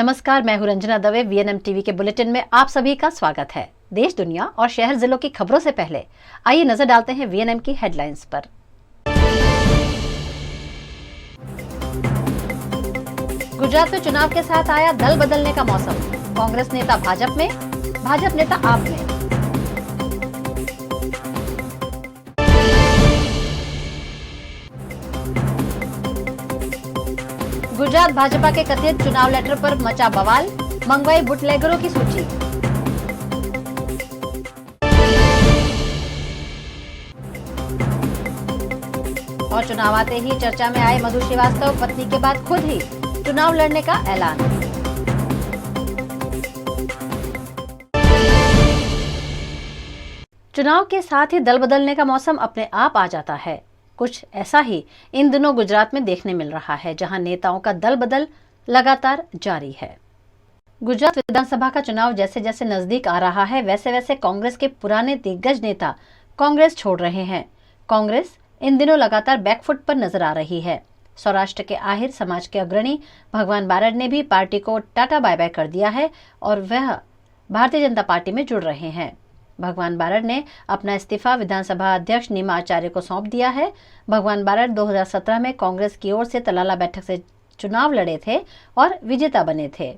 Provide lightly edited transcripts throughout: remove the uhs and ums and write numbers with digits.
नमस्कार, मैं हूं रंजना दवे। वीएनएम टीवी के बुलेटिन में आप सभी का स्वागत है। देश, दुनिया और शहर जिलों की खबरों से पहले आइए नजर डालते हैं वीएनएम की हेडलाइंस पर। गुजरात में चुनाव के साथ आया दल बदलने का मौसम। कांग्रेस नेता भाजपा में, भाजपा नेता आप में। गुजरात भाजपा के कथित चुनाव लेटर पर मचा बवाल, मंगवाई बुटलेगरों की सूची। और चुनाव आते ही चर्चा में आए मधु श्रीवास्तव, पत्नी के बाद खुद ही चुनाव लड़ने का ऐलान। चुनाव के साथ ही दल बदलने का मौसम अपने आप आ जाता है। कुछ ऐसा ही इन दिनों गुजरात में देखने मिल रहा है, जहां नेताओं का दल बदल लगातार जारी है। गुजरात विधानसभा का चुनाव जैसे जैसे नजदीक आ रहा है, वैसे वैसे कांग्रेस के पुराने दिग्गज नेता कांग्रेस छोड़ रहे हैं। कांग्रेस इन दिनों लगातार बैकफुट पर नजर आ रही है। सौराष्ट्र के आहिर समाज के अग्रणी भगवान बारड ने भी पार्टी को टाटा बाय बाय कर दिया है और वह भारतीय जनता पार्टी में जुड़ रहे हैं। भगवान बारड ने अपना इस्तीफा विधानसभा अध्यक्ष नीमा आचार्य को सौंप दिया है। भगवान बारड 2017 में कांग्रेस की ओर से तलाला बैठक से चुनाव लड़े थे और विजेता बने थे।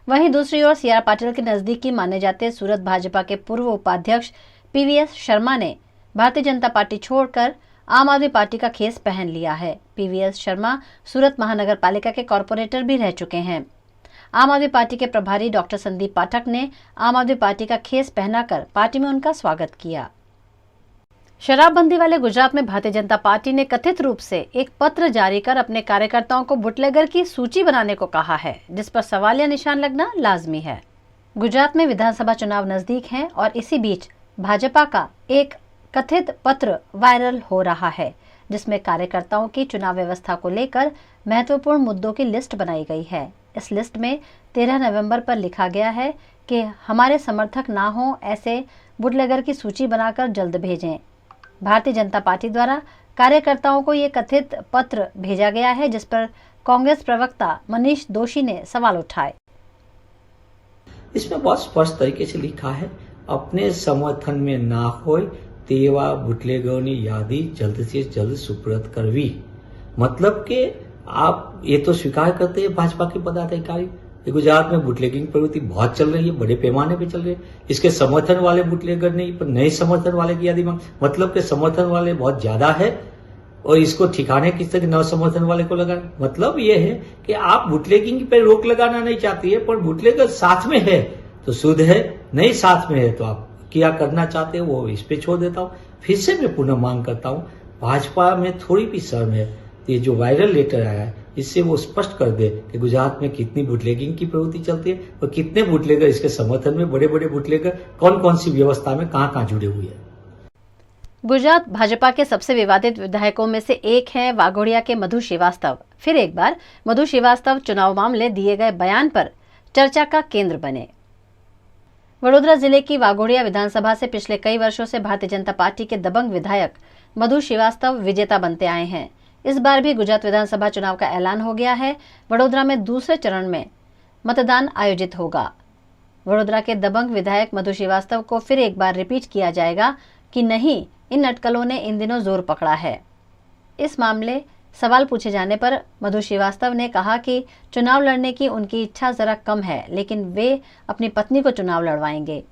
वहीं दूसरी ओर सी आर पाटिल के नजदीकी माने जाते सूरत भाजपा के पूर्व उपाध्यक्ष पीवीएस शर्मा ने भारतीय जनता पार्टी छोड़कर आम आदमी पार्टी का खेस पहन लिया है। पीवीएस शर्मा सूरत महानगर पालिका के कॉरपोरेटर भी रह चुके हैं। आम आदमी पार्टी के प्रभारी डॉक्टर संदीप पाठक ने आम आदमी पार्टी का खेस पहनाकर पार्टी में उनका स्वागत किया। शराबबंदी वाले गुजरात में भारतीय जनता पार्टी ने कथित रूप से एक पत्र जारी कर अपने कार्यकर्ताओं को बुटलेगर की सूची बनाने को कहा है, जिस पर सवालिया निशान लगना लाजमी है। गुजरात में विधानसभा चुनाव नजदीक हैं और इसी बीच भाजपा का एक कथित पत्र वायरल हो रहा है, जिसमें कार्यकर्ताओं की चुनाव व्यवस्था को लेकर महत्वपूर्ण मुद्दों की लिस्ट बनाई गई है। इस लिस्ट में 13 नवंबर पर लिखा गया है कि हमारे समर्थक ना हो ऐसे बुटलेगर की सूची बनाकर जल्द भेजें। भारतीय जनता पार्टी द्वारा कार्यकर्ताओं को ये कथित पत्र भेजा गया है, जिस पर कांग्रेस प्रवक्ता मनीष दोशी ने सवाल उठाए। इसमें बहुत स्पष्ट तरीके से लिखा है, अपने समर्थन में ना हो तेवा बुटलेगरोनी यादी जल्द से जल्द सुपुर्द करवी। मतलब कि आप ये तो स्वीकार करते हैं भाजपा के पदाधिकारी गुजरात में बुटलेगिंग प्रवृत्ति बहुत चल रही है, बड़े पैमाने पे चल रही है। इसके समर्थन वाले बुटलेगर नहीं पर नए समर्थन वाले की यादी मांग, मतलब के समर्थन वाले बहुत ज्यादा है और इसको ठिकाने किस तरह नव समर्थन वाले को लगा। मतलब ये है कि आप बुटलेगिंग पे रोक लगाना नहीं चाहती है, पर बुटलेगर साथ में है तो शुद्ध है, नहीं साथ में है तो आप क्या करना चाहते हो वो इस पे छोड़ देता हूँ। फिर से मैं पुनः मांग करता हूँ, भाजपा में थोड़ी भी शर्म है। ये जो वायरल लेटर आया है इससे वो स्पष्ट कर दे कि गुजरात में कितनी बुटलेगिंग की प्रवृत्ति चलती है और कितने बुटलेगर इसके समर्थन में, बड़े बड़े बुटलेगर कौन कौन सी व्यवस्था में कहाँ जुड़े हुए हैं। गुजरात भाजपा के सबसे विवादित विधायकों में से एक हैं वाघोड़िया के मधु श्रीवास्तव। फिर एक बार मधु श्रीवास्तव चुनाव मामले दिए गए बयान पर चर्चा का केंद्र बने। वडोदरा जिले की वाघोड़िया विधानसभा से पिछले कई वर्षों से भारतीय जनता पार्टी के दबंग विधायक मधु श्रीवास्तव विजेता बनते आए हैं। इस बार भी गुजरात विधानसभा चुनाव का ऐलान हो गया है। वडोदरा में दूसरे चरण में मतदान आयोजित होगा। वडोदरा के दबंग विधायक मधु श्रीवास्तव को फिर एक बार रिपीट किया जाएगा कि नहीं, इन अटकलों ने इन दिनों जोर पकड़ा है। इस मामले सवाल पूछे जाने पर मधु श्रीवास्तव ने कहा कि चुनाव लड़ने की उनकी इच्छा जरा कम है, लेकिन वे अपनी पत्नी को चुनाव लड़वाएंगे।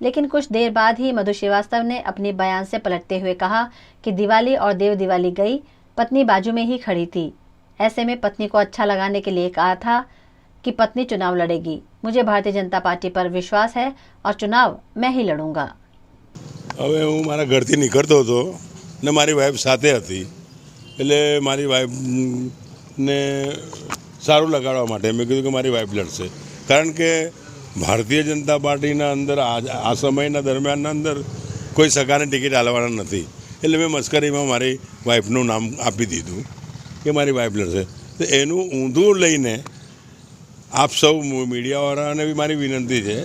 लेकिन कुछ देर बाद ही मधु श्रीवास्तव ने अपने बयान से पलटते हुए कहा कि दिवाली और देव दिवाली गई, पत्नी बाजू में ही खड़ी थी। ऐसे में पत्नी को अच्छा लगाने के लिए कहा था कि पत्नी चुनाव लड़ेगी। मुझे भारतीय जनता पार्टी पर विश्वास है और चुनाव मैं ही लड़ूंगा। હવે હું મારા ઘરથી નીકળતો હતો ને મારી વાઈફ સાથે હતી, એટલે મારી વાઈફને સારું લગાડવા માટે મેં કીધું કે મારી વાઈફ લડશે, કારણ કે ભારતીય જનતા પાર્ટીના અંદર આ સમયના દરમિયાનના અંદર કોઈ સગાને ટિકિટ આલવાના નથી, એટલે મેં મસ્કરીમાં મારી વાઈફનું નામ આપી દીધું કે મારી વાઈફ લડશે। તો એનું ઊંધું લઈને આપ સૌ મીડિયાવાળાને બી મારી વિનંતી છે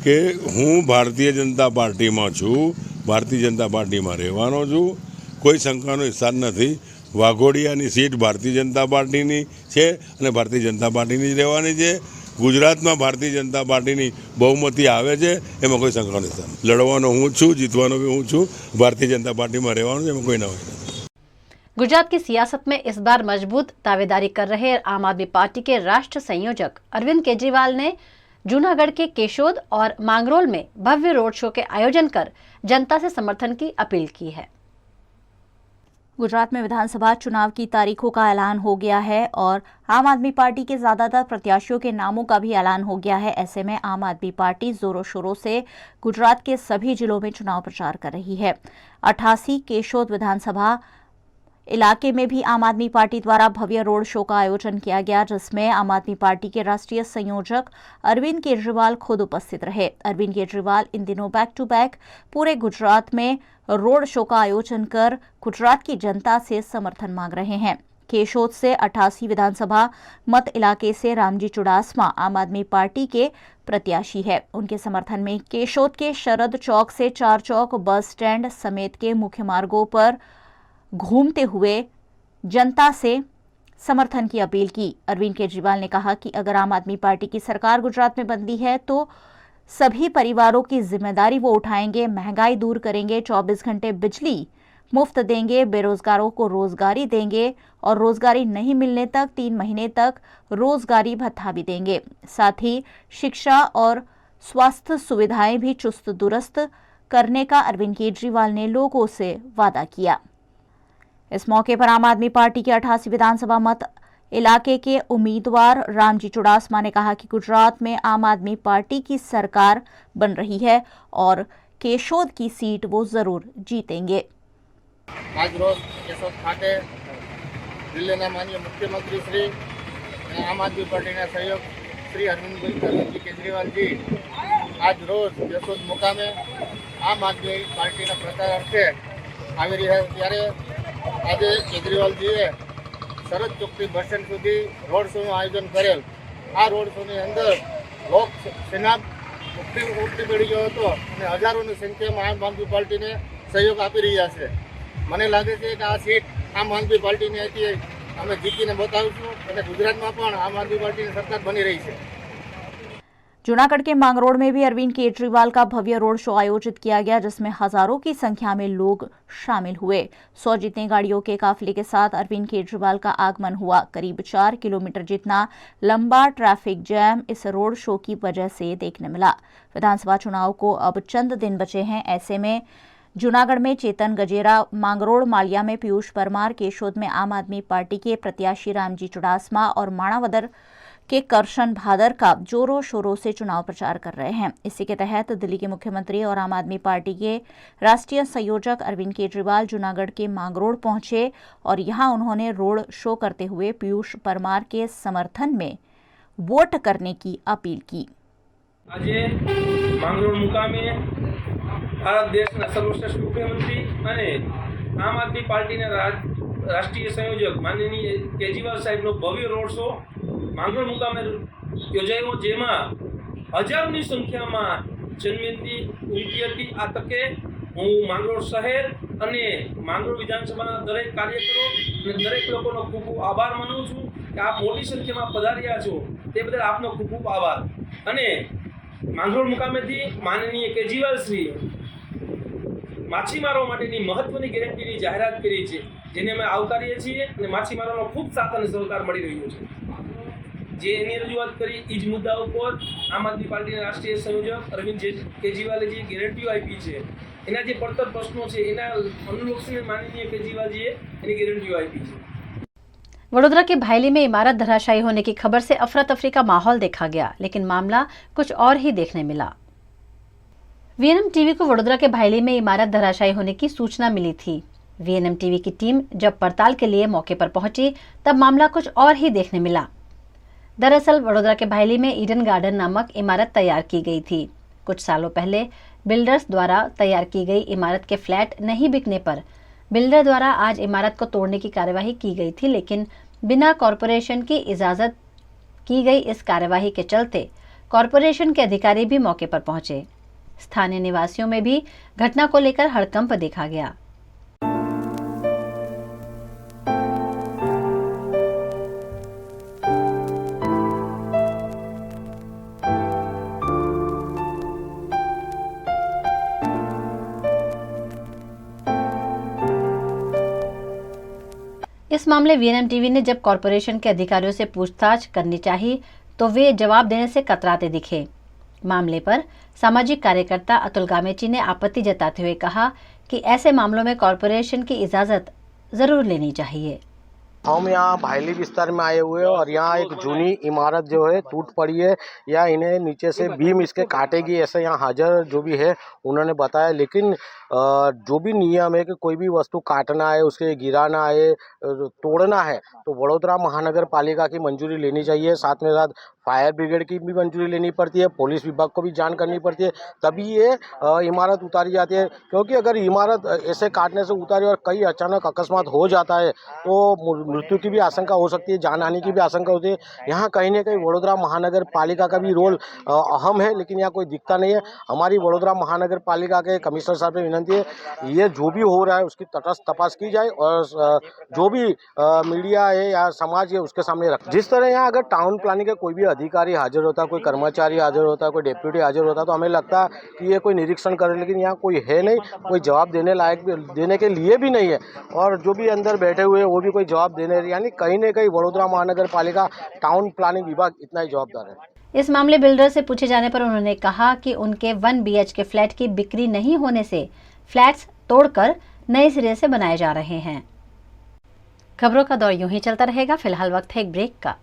કે હું ભારતીય જનતા પાર્ટીમાં છું, ભારતીય જનતા પાર્ટીમાં રહેવાનો છું, કોઈ શંકાનો સ્થાન નથી। વાઘોડિયાની સીટ ભારતીય જનતા પાર્ટીની છે અને ભારતીય જનતા પાર્ટીની જ રહેવાની છે. ગુજરાતમાં ભારતીય જનતા પાર્ટીની બહુમતી આવે છે, એમાં કોઈ શંકા નથી. લડવાનો હું છું, જીતવાનો भी હું છું. ભારતીય જનતા પાર્ટીમાં રહેવાનું છે, એમાં કોઈ ના હોય. गुजरात की सियासत में इस बार मजबूत दावेदारी कर रहे आम आदमी पार्टी के राष्ट्र संयोजक अरविंद केजरीवाल ने जूनागढ़ के केशोद और मांगरोल में भव्य रोड शो के आयोजन कर जनता से समर्थन की अपील की है। गुजरात में विधानसभा चुनाव की तारीखों का ऐलान हो गया है और आम आदमी पार्टी के ज्यादातर प्रत्याशियों के नामों का भी ऐलान हो गया है। ऐसे में आम आदमी पार्टी जोरों शोरों से गुजरात के सभी जिलों में चुनाव प्रचार कर रही है। 88 केशोद विधानसभा इलाके में भी आम आदमी पार्टी द्वारा भव्य रोड शो का आयोजन किया गया, जिसमें आम आदमी पार्टी के राष्ट्रीय संयोजक अरविंद केजरीवाल खुद उपस्थित रहे। अरविंद केजरीवाल इन दिनों बैक टू बैक पूरे गुजरात में रोड शो का आयोजन कर गुजरात की जनता से समर्थन मांग रहे हैं। केशोद से 88 विधानसभा मत इलाके से रामजी चुड़ासमा आम आदमी पार्टी के प्रत्याशी है। उनके समर्थन में केशोद के शरद चौक से 4 चौक बस स्टैंड समेत के मुख्य मार्गों पर घूमते हुए जनता से समर्थन की अपील की। अरविंद केजरीवाल ने कहा कि अगर आम आदमी पार्टी की सरकार गुजरात में बनती है तो सभी परिवारों की जिम्मेदारी वो उठाएंगे, महंगाई दूर करेंगे, 24 घंटे बिजली मुफ्त देंगे, बेरोजगारों को रोजगारी देंगे और रोजगारी नहीं मिलने तक 3 महीने तक रोजगारी भत्ता भी देंगे। साथ ही शिक्षा और स्वास्थ्य सुविधाएं भी चुस्त दुरुस्त करने का अरविंद केजरीवाल ने लोगों से वादा किया। इस मौके पर आम आदमी पार्टी के 88 विधानसभा मत इलाके के उम्मीदवार रामजी चुड़ासमा ने कहा कि गुजरात में आम आदमी पार्टी की सरकार बन रही है और केशोद की सीट वो जरूर जीतेंगे। आज रोज केशोद खाते दिल्लीના માનનીય મુખ્યમંત્રી શ્રી અને આમ આદમી પાર્ટીના સહયોગ શ્રી અરવિંદ કેજરીવાલજી આજ રોજ કેશોદ મુકામે આમ આદમી પાર્ટીના પ્રચાર અર્થે આવી રહ્યા ત્યારે આજે કેજરીવાલજીએ શરદ ચોકથી બસ સ્ટેન્ડ સુધી રોડ શોનું આયોજન કરેલ। આ રોડ શોની અંદર લોક સેના ઉમટી પડી ગયો હતો અને હજારોની સંખ્યામાં આમ આદમી પાર્ટીને સહયોગ આપી રહ્યા છે। મને લાગે છે કે આ સીટ આમ આદમી પાર્ટીની હતી, અમે જીતીને બતાવીશું અને ગુજરાતમાં પણ આમ આદમી પાર્ટીની સરકાર બની રહી છે। जूनागढ़ के मांगरोल में भी अरविंद केजरीवाल का भव्य रोड शो आयोजित किया गया, जिसमें हजारों की संख्या में लोग शामिल हुए। 100 जितनी गाड़ियों के काफिले के साथ अरविंद केजरीवाल का आगमन हुआ। करीब 4 किलोमीटर जितना लंबा ट्रैफिक जैम इस रोड शो की वजह से देखने मिला। विधानसभा चुनाव को अब चंद दिन बचे हैं। ऐसे में जूनागढ़ में चेतन गजेरा, मांगरोल मालिया में पीयूष परमार, केशोद में आम आदमी पार्टी के प्रत्याशी रामजी चुड़ासमा और माणावदर के करशन भादर का जोरों शोरों से चुनाव प्रचार कर रहे हैं। इसी के तहत दिल्ली के मुख्यमंत्री और आम आदमी पार्टी के राष्ट्रीय संयोजक अरविंद केजरीवाल जूनागढ़ के मांगरोल पहुंचे और यहां उन्होंने रोड शो करते हुए पीयूष परमार के समर्थन में वोट करने की अपील की। આજે માંગરોળ મુકામે ભારત દેશના સર્વશ્રેષ્ઠ મુખ્યમંત્રી અને આમ આદમી પાર્ટીના રાષ્ટ્રીય સંયોજક માનનીય કેજરીવાલ સાહેબનો ભવ્ય રોડ શો માંગરોળ મુકામે યોજાયો, જેમાં હજારોની સંખ્યામાં જનમેદની ઉમટી હતી। આ તકે હું માંગરોળ શહેર અને માંગરોળ વિધાનસભાના દરેક કાર્યકરો અને દરેક લોકોનો ખૂબ ખૂબ આભાર માનું છું કે આપ મોટી સંખ્યામાં પધાર્યા છો, તે બદલ આપનો ખૂબ ખૂબ આભાર। અને માંગરોળ મુકામેથી માનનીય કેજરીવાલ શ્રી માછીમારો માટેની મહત્વની ગેરંટીની જાહેરાત કરી છે, જેને અમે આવકારીએ છીએ અને માછીમારોનો ખૂબ સાથ અને સહકાર મળી રહ્યો છે। જે એની રજૂઆત કરી એ જ મુદ્દા ઉપર આમ આદમી પાર્ટીના રાષ્ટ્રીય સંયોજક અરવિંદ કેજરીવાલે જે ગેરંટીઓ આપી છે, એના જે પડતર પ્રશ્નો છે એના અનુલક્ષીને માનનીય કેજરીવાલજીએ એની ગેરંટીઓ આપી છે। वडोदरा के भायली में इमारत धराशायी होने की खबर से अफरा तफरी का माहौल देखा गया, लेकिन मामला कुछ और ही देखने मिला। वीएनएम टीवी को वडोदरा के भायली में इमारत धराशायी होने की सूचना मिली थी। वीएनएम टीवी की टीम जब पड़ताल के लिए मौके पर पहुंची तब मामला कुछ और ही देखने मिला। दरअसल वडोदरा के भायली में ईडन गार्डन नामक इमारत तैयार की गई थी। कुछ सालों पहले बिल्डर्स द्वारा तैयार की गई इमारत के फ्लैट नहीं बिकने पर बिल्डर द्वारा आज इमारत को तोड़ने की कार्यवाही की गई थी, लेकिन बिना कॉरपोरेशन की इजाजत की गई इस कार्यवाही के चलते कॉरपोरेशन के अधिकारी भी मौके पर पहुंचे। स्थानीय निवासियों में भी घटना को लेकर हड़कंप देखा गया। इस मामले वीएनएम टीवी ने जब कॉरपोरेशन के अधिकारियों से पूछताछ करनी चाहिए तो वे जवाब देने से कतराते दिखे। मामले पर सामाजिक कार्यकर्ता अतुल गामेची ने आपत्ति जताते हुए कहा कि ऐसे मामलों में कॉरपोरेशन की इजाजत जरूर लेनी चाहिए। हम यहाँ भायली विस्तार में आए हुए हैं और यहाँ एक जूनी इमारत जो है टूट पड़ी है या इन्हें नीचे से बीम इसके काटेगी, ऐसे यहाँ हाजिर जो भी है उन्होंने बताया। लेकिन जो भी नियम है कि कोई भी वस्तु काटना है, उसके गिराना है, तोड़ना है तो वडोदरा महानगर पालिका की मंजूरी लेनी चाहिए। साथ में साथ फायर ब्रिगेड की भी मंजूरी लेनी पड़ती है, पुलिस विभाग को भी जान करनी पड़ती है, तभी ये इमारत उतारी जाती है। क्योंकि अगर इमारत ऐसे काटने से उतारी और कहीं अचानक अकस्मात हो जाता है तो मृत्यु की भी आशंका हो सकती है, जान हानि की भी आशंका होती है। यहाँ कहीं ना कहीं वडोदरा महानगर पालिका का भी रोल अहम है, लेकिन यहाँ कोई दिखता नहीं है। हमारी वडोदरा महानगर पालिका के कमिश्नर साहब से विनती है, ये जो भी हो रहा है उसकी तटस्थ तपास की जाए और जो भी मीडिया है या समाज है उसके सामने रख। जिस तरह यहाँ अगर टाउन प्लानिंग के कोई भी अधिकारी हाजिर होता है, कोई कर्मचारी हाजिर होता है, कोई डेप्यूटी हाजिर होता है तो हमें लगता है कि ये कोई निरीक्षण करे, लेकिन यहाँ कोई है नहीं, कोई जवाब देने लायक देने के लिए भी नहीं है और जो भी अंदर बैठे हुए हैं वो भी कोई जवाब देने, यानी कहीं न कहीं वडोदरा महानगर पालिका टाउन प्लानिंग विभाग इतना ही जवाबदार है। इस मामले बिल्डर से पूछे जाने पर उन्होंने कहा कि उनके 1 BHK फ्लैट की बिक्री नहीं होने से फ्लैट्स तोड़कर नए सिरे से बनाए जा रहे हैं। खबरों का दौर यूं ही चलता रहेगा। फिलहाल वक्त है एक ब्रेक का।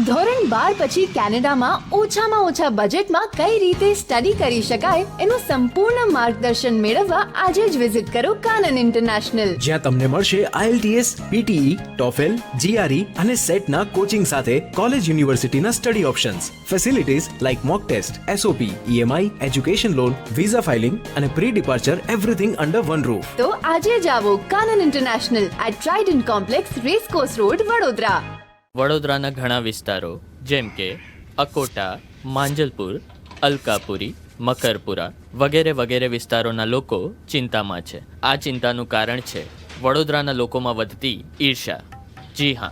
ધોરણ 12 પછી કેનેડામાં ઓછામાં ઓછા બજેટમાં કઈ રીતે સ્ટડી કરી શકાય એનું સંપૂર્ણ માર્ગદર્શન મેળવવા આજે જ વિઝિટ કરો કાનન ઇન્ટરનેશનલ, જ્યાં તમને મળશે IELTS, PTE, TOEFL, GRE અને સેટના કોચિંગ સાથે કોલેજ યુનિવર્સિટીના study options, facilities like mock test, SOP, EMI, education loan, visa filing અને pre departure everything under one roof. તો આજે જ આવો Kanan International at Trident Complex, racecourse road, Vadodara. વડોદરાના ઘણા વિસ્તારો જેમ કે અકોટા, માંજલપુર, અલકાપુરી, મકરપુરા વગેરે વગેરે વિસ્તારોના લોકો ચિંતામાં છે। આ ચિંતાનું કારણ છે વડોદરાના લોકોમાં વધતી ઈર્ષા। જી હા,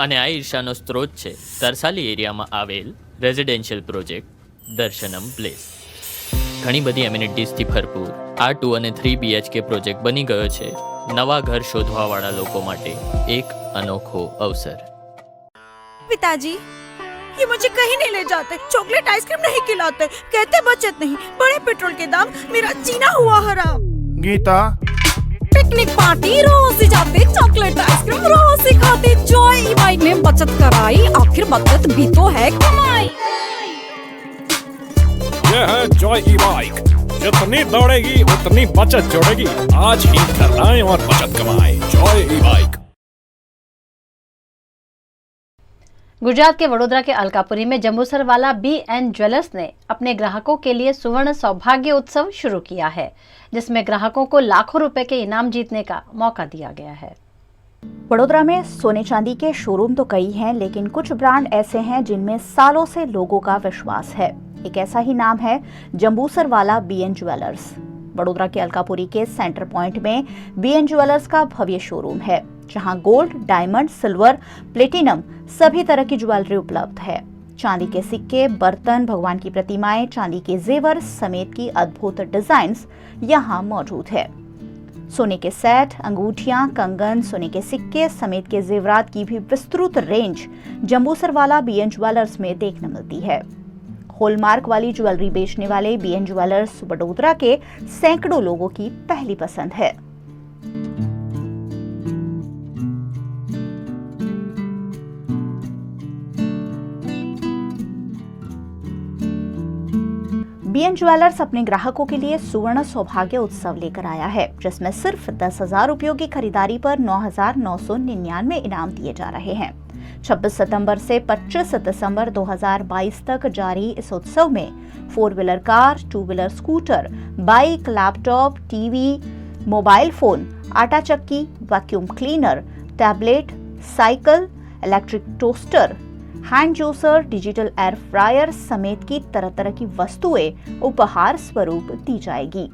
અને આ ઈર્ષાનો સ્ત્રોત છે તરસાલી એરિયામાં આવેલ રેઝિડેન્શિયલ પ્રોજેક્ટ દર્શનમ પ્લેસ। ઘણી બધી એમિનિટીઝથી ભરપૂર આ 2 અને 3 BHK પ્રોજેક્ટ બની ગયો છે નવા ઘર શોધવાવાળા લોકો માટે એક અનોખો અવસર। पिताजी, ये मुझे कहीं नहीं ले जाते, चॉकलेट आइसक्रीम नहीं खिलाते, कहते बचत नहीं, बड़े पेट्रोल के दाम, मेरा जीना हुआ हराम। गीता, पिकनिक पार्टी रोज ही जाते, चॉकलेट आइसक्रीम रोज ही खाते, जॉय ई बाइक में बचत कराई, आखिर बचत भी तो है कमाई। यह है जॉय ई बाइक, जितनी दौड़ेगी उतनी बचत जोड़ेगी। आज ही घर आए और बचत कमाए। जॉय ई बाइक। गुजरात के वडोदरा के अलकापुरी में जंबूसर वाला BN ज्वेलर्स ने अपने ग्राहकों के लिए सुवर्ण सौभाग्य उत्सव शुरू किया है, जिसमें ग्राहकों को लाखों रुपए के इनाम जीतने का मौका दिया गया है। वडोदरा में सोने चांदी के शोरूम तो कई हैं, लेकिन कुछ ब्रांड ऐसे हैं जिनमें सालों से लोगों का विश्वास है। एक ऐसा ही नाम है जंबूसर वाला BN ज्वेलर्स। वडोदरा के अलकापुरी के सेंटर पॉइंट में BN ज्वेलर्स का भव्य शोरूम है, जहां गोल्ड, डायमंड, सिल्वर, प्लेटिनम सभी तरह की ज्वेलरी उपलब्ध है। चांदी के सिक्के, बर्तन, भगवान की प्रतिमाएं, चांदी के जेवर समेत की अद्भुत डिजाइन्स यहां मौजूद है। सोने के सेट, अंगूठियां, कंगन, सोने के सिक्के समेत के जेवरात की भी विस्तृत रेंज जंबूसर वाला BN ज्वेलर्स में देखने मिलती है। हॉलमार्क वाली ज्वेलरी बेचने वाले BN ज्वेलर्स वडोदरा के सैकड़ों लोगों की पहली पसंद है। BN ज्वेलर्स अपने ग्राहकों के लिए सुवर्ण सौभाग्य उत्सव लेकर आया है, जिसमें सिर्फ 10,000 रुपयों की खरीदारी पर 9,999 इनाम दिए जा रहे हैं। 26 सितंबर से 25 दिसंबर 2022 तक जारी इस उत्सव में 4 wheeler car, 2 wheeler scooter, bike, laptop, TV, mobile phone, आटा चक्की, vacuum cleaner, tablet, cycle, electric toaster, hand juicer, digital air fryer समेत की तरह तरह की वस्तुएं उपहार स्वरूप दी जाएगी।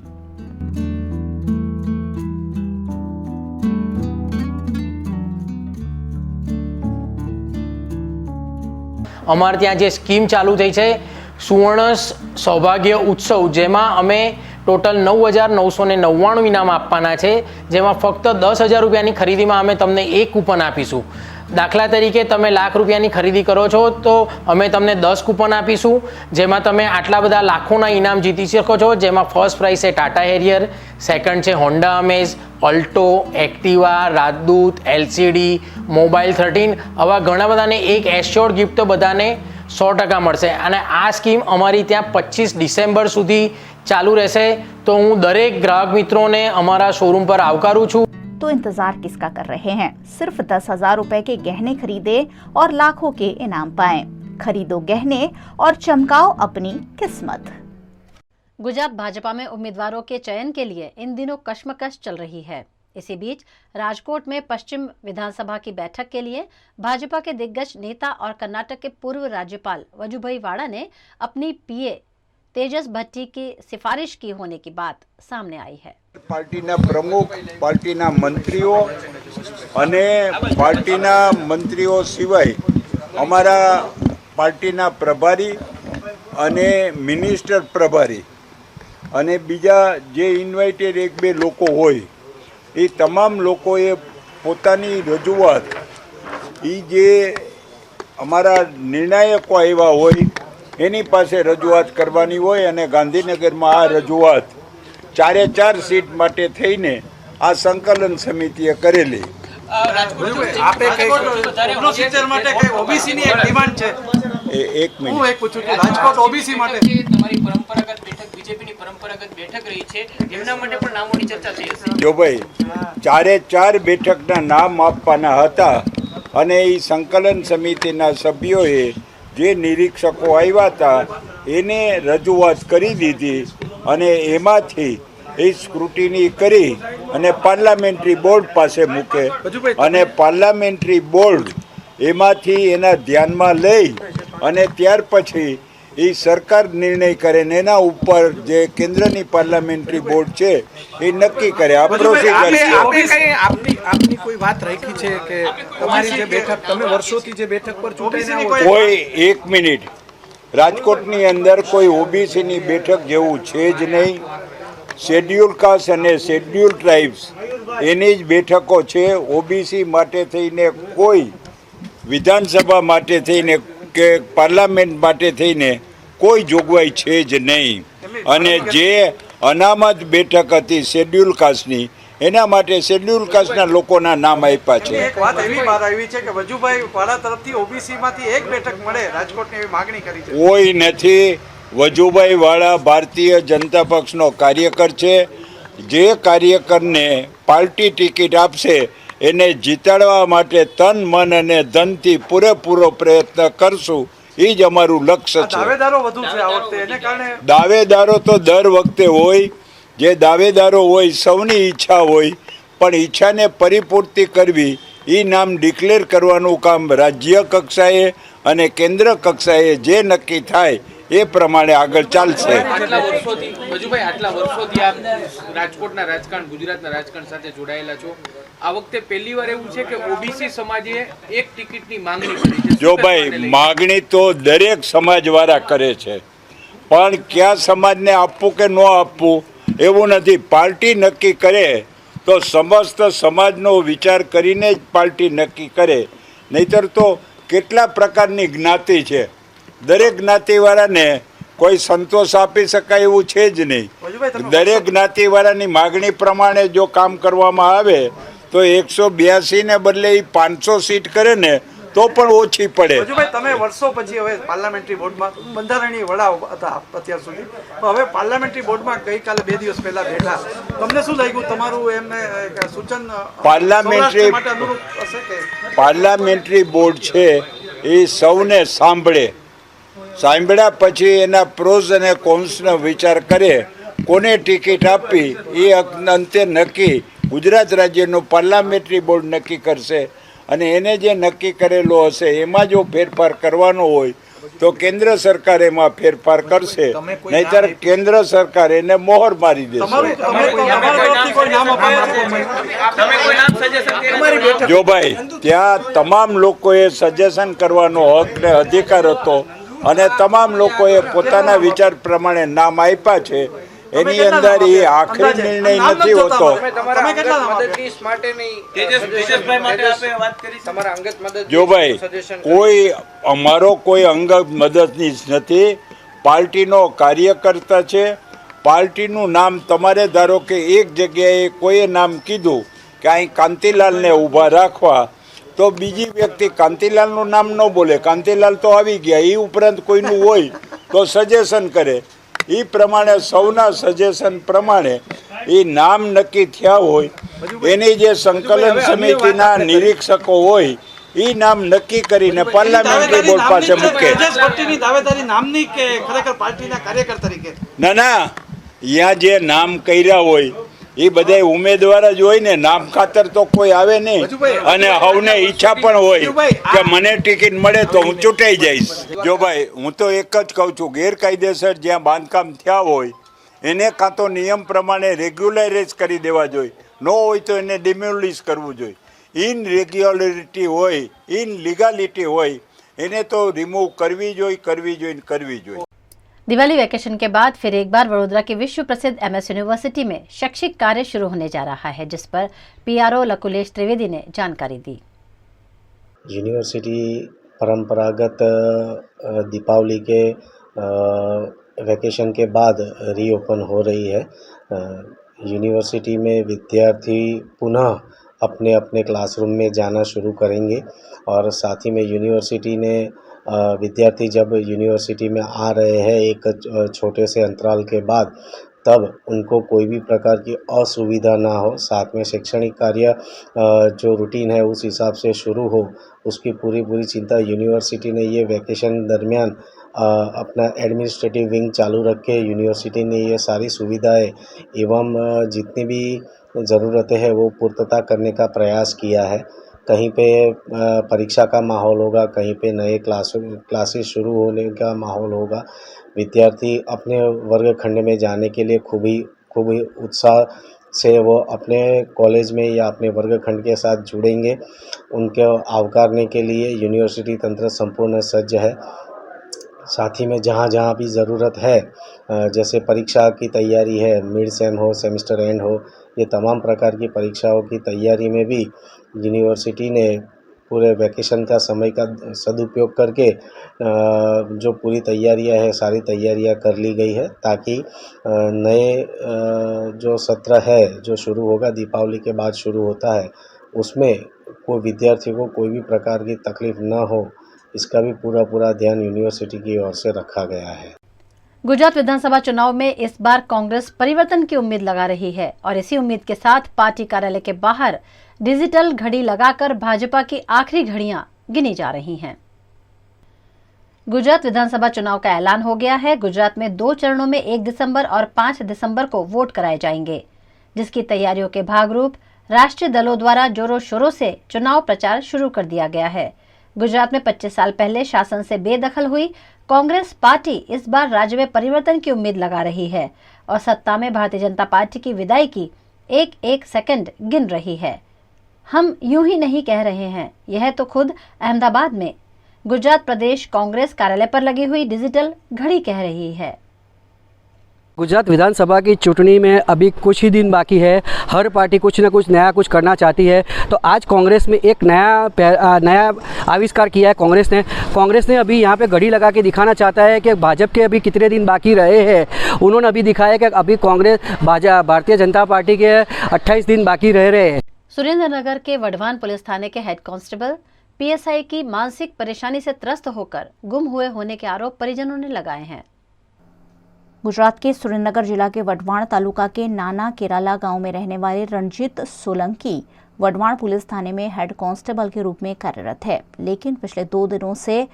અમારે ત્યાં જે સ્કીમ ચાલુ થઈ છે સુવર્ણ સૌભાગ્ય ઉત્સવ, જેમાં અમે ટોટલ 9,999 ઇનામ આપવાના છે, જેમાં ફક્ત 10,000 રૂપિયાની ખરીદીમાં અમે તમને એક કૂપન આપીશું. દાખલા તરીકે તમે લાખ રૂપિયાની ખરીદી કરો છો તો અમે તમને 10 કૂપન આપીશું, જેમાં તમે આટલા બધા લાખોના ઇનામ જીતી શકો છો. જેમાં ફર્સ્ટ પ્રાઇઝ છે ટાટા હેરિયર, સેકન્ડ છે હોન્ડા અમેઝ, ઓલ્ટો, એક્ટિવા, રાજદૂત, એલસીડી, મોબાઈલ 13, આવા ઘણા બધાને એક એશ્યોર્ડ ગિફ્ટ તો બધાને 100% મળશે. અને આ સ્કીમ અમારી ત્યાં 25 ડિસેમ્બર સુધી ચાલુ રહેશે. તો હું દરેક ગ્રાહક મિત્રોને અમારા શोरूम पर આવકારું છું. तो इंतजार किसका कर रहे हैं? सिर्फ 10,000 रुपए के गहने खरीदे और लाखों के इनाम पाएं. खरीदो गहने और चमकाओ अपनी किस्मत. गुजरात भाजपा में उम्मीदवारों के चयन के लिए इन दिनों कश्मकश चल रही है. इसी बीच राजकोट में पश्चिम विधानसभा की बैठक के लिए भाजपा के दिग्गज नेता और कर्नाटक के पूर्व राज्यपाल वजुभाई वाड़ा ने अपनी पीए तेजस भट्टी की सिफारिश की होने की बात सामने आई है. पार्टीना प्रमुख, पार्टीना मंत्रीओ अने पार्टीना मंत्रीओ सिवाय अमारा पार्टीना प्रभारी अने मिनिस्टर प्रभारी अने बीजा जे इन्वाइटेड एक बे लोको होय ए तमाम लोकोए पोतानी रजूआत ई जे अमारा निर्णायको आव्या होय एनी पासे रजूआत करवानी होय अने गांधीनगरमां आ रजूआत 4 सीट माटे थईने आ संकलन समितिए करेली. एक मिनिट जो भाई 4 બેઠકના નામ આપવાના હતા અને એ સંકલન સમિતિના સભ્યોએ જે નિરીક્ષકો આવ્યા હતા એને રજૂઆત કરી દીધી અને એમાંથી એ સ્ક્રુટિની કરી અને પાર્લામેન્ટરી બોર્ડ પાસે મૂકે અને પાર્લામેન્ટરી બોર્ડ એમાંથી એના ધ્યાનમાં લઈ અને ત્યાર પછી એ સરકાર નિર્ણય કરે ને એના ઉપર જે કેન્દ્રની પાર્લામેન્ટરી બોર્ડ છે એ નક્કી કરે. આ પ્રોસિજર છે. આપની કોઈ વાત રાખી છે કે તમારી જે બેઠક તમે વર્ષોથી જે બેઠક પર ચૂંટાઈને કોઈ એક મિનિટ રાજકોટની અંદર કોઈ ઓબીસીની બેઠક જેવું છે જ નહીં. શેડ્યુલ કાસ્ટ અને શેડ્યુલ ટ્રાઇબ્સ એની જ બેઠકો છે. ઓબીસી માટે થઈને કોઈ વિધાનસભા માટે થઈને કે પાર્લામેન્ટ માટે થઈને કોઈ જોગવાઈ છે જ નહીં. અને જે અનામત બેઠક હતી શેડ્યુલ કાસ્ટની એના માટે શેડ્યુલ કાસ્ટના લોકોના નામ આપ્યા છે. એક વાત એવી બહાર આવી છે કે વજુભાઈ વાળા તરફથી ઓબીસીમાંથી એક બેઠક મળે રાજકોટની એવી માંગણી કરી છે. કોઈ નથી. વજુભાઈ વાળા ભારતીય જનતા પક્ષનો કાર્યકર છે. જે કાર્યકરને પાર્ટી ટિકિટ આપશે એને જીતાડવા માટે તન મન અને ધનથી પૂરેપૂરો પ્રયત્ન કરશું. એ જ અમારું લક્ષ્ય છે. દાવેદારો વધુ છે આ વખતે એને કારણે દાવેદારો તો દર વખતે હોય. જે દાવેદારો હોય સૌની ઈચ્છા હોય, પણ ઈચ્છાને પરિપૂર્તિ કરવી એ નામ ડિક્લેર કરવાનું કામ રાજ્ય કક્ષાએ અને કેન્દ્ર કક્ષાએ જે નક્કી થાય એ પ્રમાણે આગળ ચાલશે. આટલા વર્ષોથી આપ રાજકોટના રાજકારણ, ગુજરાતના રાજકારણ સાથે જોડાયેલા છો. આ વખતે પહેલી વાર એવું છે કે ઓબીસી સમાજે એક ટિકિટની માંગણી કરી છે. જો ભાઈ માંગણી તો દરેક સમાજવાળા કરે છે, પણ કયા સમાજને આપવું કે ન આપવું એવું નથી. પાર્ટી નક્કી કરે તો સમસ્ત સમાજનો વિચાર કરીને જ પાર્ટી નક્કી કરે. નહીતર તો કેટલા પ્રકારની જ્ઞાતિ છે. દરેક જ્ઞાતિવાળાને કોઈ સંતોષ આપી શકાય એવું છે જ નહીં. દરેક જ્ઞાતિવાળાની માગણી પ્રમાણે જો કામ કરવામાં આવે તો 182 ને બદલે 500 સીટ કરે ને તો પણ ઓછી પડે. તમે વર્ષો પછી હવે પાર્લામેન્ટરી બોર્ડમાં બંધારણીય વડા હતા અત્યાર સુધી, હવે પાર્લામેન્ટરી બોર્ડમાં ગઈકાલે 2 દિવસ પહેલા બેઠા. તમને શું લાગ્યું? તમારું એમને સૂચન પાર્લામેન્ટરી બોર્ડ છે એ સૌને સાંભળ્યા પછી એના પ્રોઝ અને કોન્સનો વિચાર કરે. કોને ટિકિટ આપી એ અંતે નક્કી ગુજરાત રાજ્યનું પાર્લામેન્ટરી બોર્ડ નક્કી કરશે. અને એને જે નક્કી કરેલો હશે એમાં જો ફેરફાર કરવાનો હોય તો કેન્દ્ર સરકાર એમાં ફેરફાર કરશે, નહીતર કેન્દ્ર સરકાર એને મોહર મારી દેશે. જો ભાઈ ત્યાં તમામ લોકોએ સજેશન કરવાનો હક ને અધિકાર હતો અને તમામ લોકોએ પોતાના વિચાર પ્રમાણે નામ આપ્યા છે. એની અંદર એ આખરી નિર્ણય નથી હોતો. તમારા અંગત મદદનીશ માટેની તેજસભાઈ માટે આપે વાત કરી, તમારા અંગત મદદ જો ભાઈ કોઈ અમારો કોઈ અંગત મદદનીશ નથી, પાર્ટીનો કાર્યકર્તા છે. પાર્ટીનું નામ તમારે ધારો કે એક જગ્યાએ કોઈએ નામ કીધું કે અહીં કાંતિલાલને ઊભા રાખવા, તો બીજી વ્યક્તિ કાંતિલાલનું નામ ન બોલે, કાંતિલાલ તો આવી ગયા, એ ઉપરાંત કોઈનું હોય તો સજેશન કરે. એ પ્રમાણે સૌના સજેશન પ્રમાણે એ નામ નક્કી થયા હોય, એની જે સંકલન સમિતિના નિરીક્ષકો હોય એ નામ નક્કી કરીને પાર્લામેન્ટરી બોર્ડ પાસે મૂકે. દાવેદારી નામની કે ખરેખર પાર્ટીના કાર્યકર તરીકે? ના, અહીંયા જે નામ કર્યા હોય એ બધા ઉમેદવાર જ હોય ને, નામ ખાતર તો કોઈ આવે નહીં. અને હવને ઈચ્છા પણ હોય કે મને ટિકિટ મળે તો હું ચૂંટાઈ જઈશ. જો ભાઈ હું તો એક જ કહું છું, ગેરકાયદેસર જ્યાં બાંધકામ થયા હોય એને કાં તો નિયમ પ્રમાણે રેગ્યુલરાઇઝ કરી દેવા જોઈએ, ન હોય તો એને ડિમોલિશ કરવું જોઈએ. ઇનરેગ્યુલરિટી હોય, ઇનલીગાલિટી હોય એને તો रिमूव करवी જોઈએ. दिवाली वैकेशन के बाद फिर एक बार वडोदरा की विश्व प्रसिद्ध MS यूनिवर्सिटी में शैक्षिक कार्य शुरू होने जा रहा है, जिस पर PRO लकुलेश त्रिवेदी ने जानकारी दी। यूनिवर्सिटी परंपरागत दीपावली के वैकेशन के बाद रीओपन हो रही है। यूनिवर्सिटी में विद्यार्थी पुनः अपने अपने क्लासरूम में जाना शुरू करेंगे और साथ ही में यूनिवर्सिटी ने विद्यार्थी जब यूनिवर्सिटी में आ रहे हैं एक छोटे से अंतराल के बाद, तब उनको कोई भी प्रकार की असुविधा ना हो, साथ में शैक्षणिक कार्य जो रूटीन है उस हिसाब से शुरू हो, उसकी पूरी चिंता यूनिवर्सिटी ने ये वैकेशन दरमियान अपना एडमिनिस्ट्रेटिव विंग चालू रखे। यूनिवर्सिटी ने ये सारी सुविधाएं एवं जितनी भी ज़रूरतें हैं वो पूर्तता करने का प्रयास किया है। कहीं पे परीक्षा का माहौल होगा, कहीं पे नए क्लासेस शुरू होने का माहौल होगा। विद्यार्थी अपने वर्ग खंड में जाने के लिए खूब ही उत्साह से वो अपने कॉलेज में या अपने वर्ग खंड के साथ जुड़ेंगे। उनके आवकारने के लिए यूनिवर्सिटी तंत्र संपूर्ण सज्ज है। साथ ही में जहाँ जहाँ भी ज़रूरत है, जैसे परीक्षा की तैयारी है, मिड सेम हो, सेमेस्टर एंड हो, ये तमाम प्रकार की परीक्षाओं की तैयारी में भी यूनिवर्सिटी ने पूरे वैकेशन का समय का सदुपयोग करके जो पूरी तैयारियां है सारी तैयारियां कर ली गई है, ताकि नए जो सत्र है जो शुरू होगा, दीपावली के बाद शुरू होता है, उसमें कोई विद्यार्थी को कोई भी प्रकार की तकलीफ न हो, इसका भी पूरा ध्यान यूनिवर्सिटी की ओर से रखा गया है। गुजरात विधानसभा चुनाव में इस बार कांग्रेस परिवर्तन की उम्मीद लगा रही है और इसी उम्मीद के साथ पार्टी कार्यालय के बाहर डिजिटल घड़ी लगाकर भाजपा की आखिरी घड़ियां गिनी जा रही हैं। गुजरात विधानसभा चुनाव का ऐलान हो गया है। गुजरात में 2 चरणों में 1 दिसंबर और 5 दिसंबर को वोट कराए जाएंगे, जिसकी तैयारियों के भागरूप राष्ट्रीय दलों द्वारा जोरों शोरों से चुनाव प्रचार शुरू कर दिया गया है। गुजरात में 25 साल पहले शासन से बेदखल हुई कांग्रेस पार्टी इस बार राज्य में परिवर्तन की उम्मीद लगा रही है और सत्ता में भारतीय जनता पार्टी की विदाई की एक सेकंड गिन रही है। हम यूं ही नहीं कह रहे हैं, यह तो खुद अहमदाबाद में गुजरात प्रदेश कांग्रेस कार्यालय पर लगी हुई डिजिटल घड़ी कह रही है। गुजरात विधानसभा की चुनाव में अभी कुछ ही दिन बाकी है। हर पार्टी कुछ न कुछ नया कुछ करना चाहती है, तो आज कांग्रेस में एक नया आविष्कार किया है। कांग्रेस ने अभी यहाँ पे घड़ी लगा के दिखाना चाहता है कि भाजपा के अभी कितने दिन बाकी रहे हैं। उन्होंने अभी दिखाया कि अभी कांग्रेस भारतीय जनता पार्टी के 28 दिन बाकी रह रहे हैं। सुरेंद्रनगर के वढवान पुलिस थाने के हेड कांस्टेबल PSI की मानसिक परेशानी से त्रस्त होकर गुम हुए होने के आरोप परिजनों ने लगाए हैं। गुजरात के सुरेंद्रनगर जिला के वढवाण तालुका के नाना केराला गांव में रहने वाले रणजीत सोलंकी वढवाण पुलिस थाने में हेड कांस्टेबल के रूप में कार्यरत है, लेकिन पिछले 2 दिनों से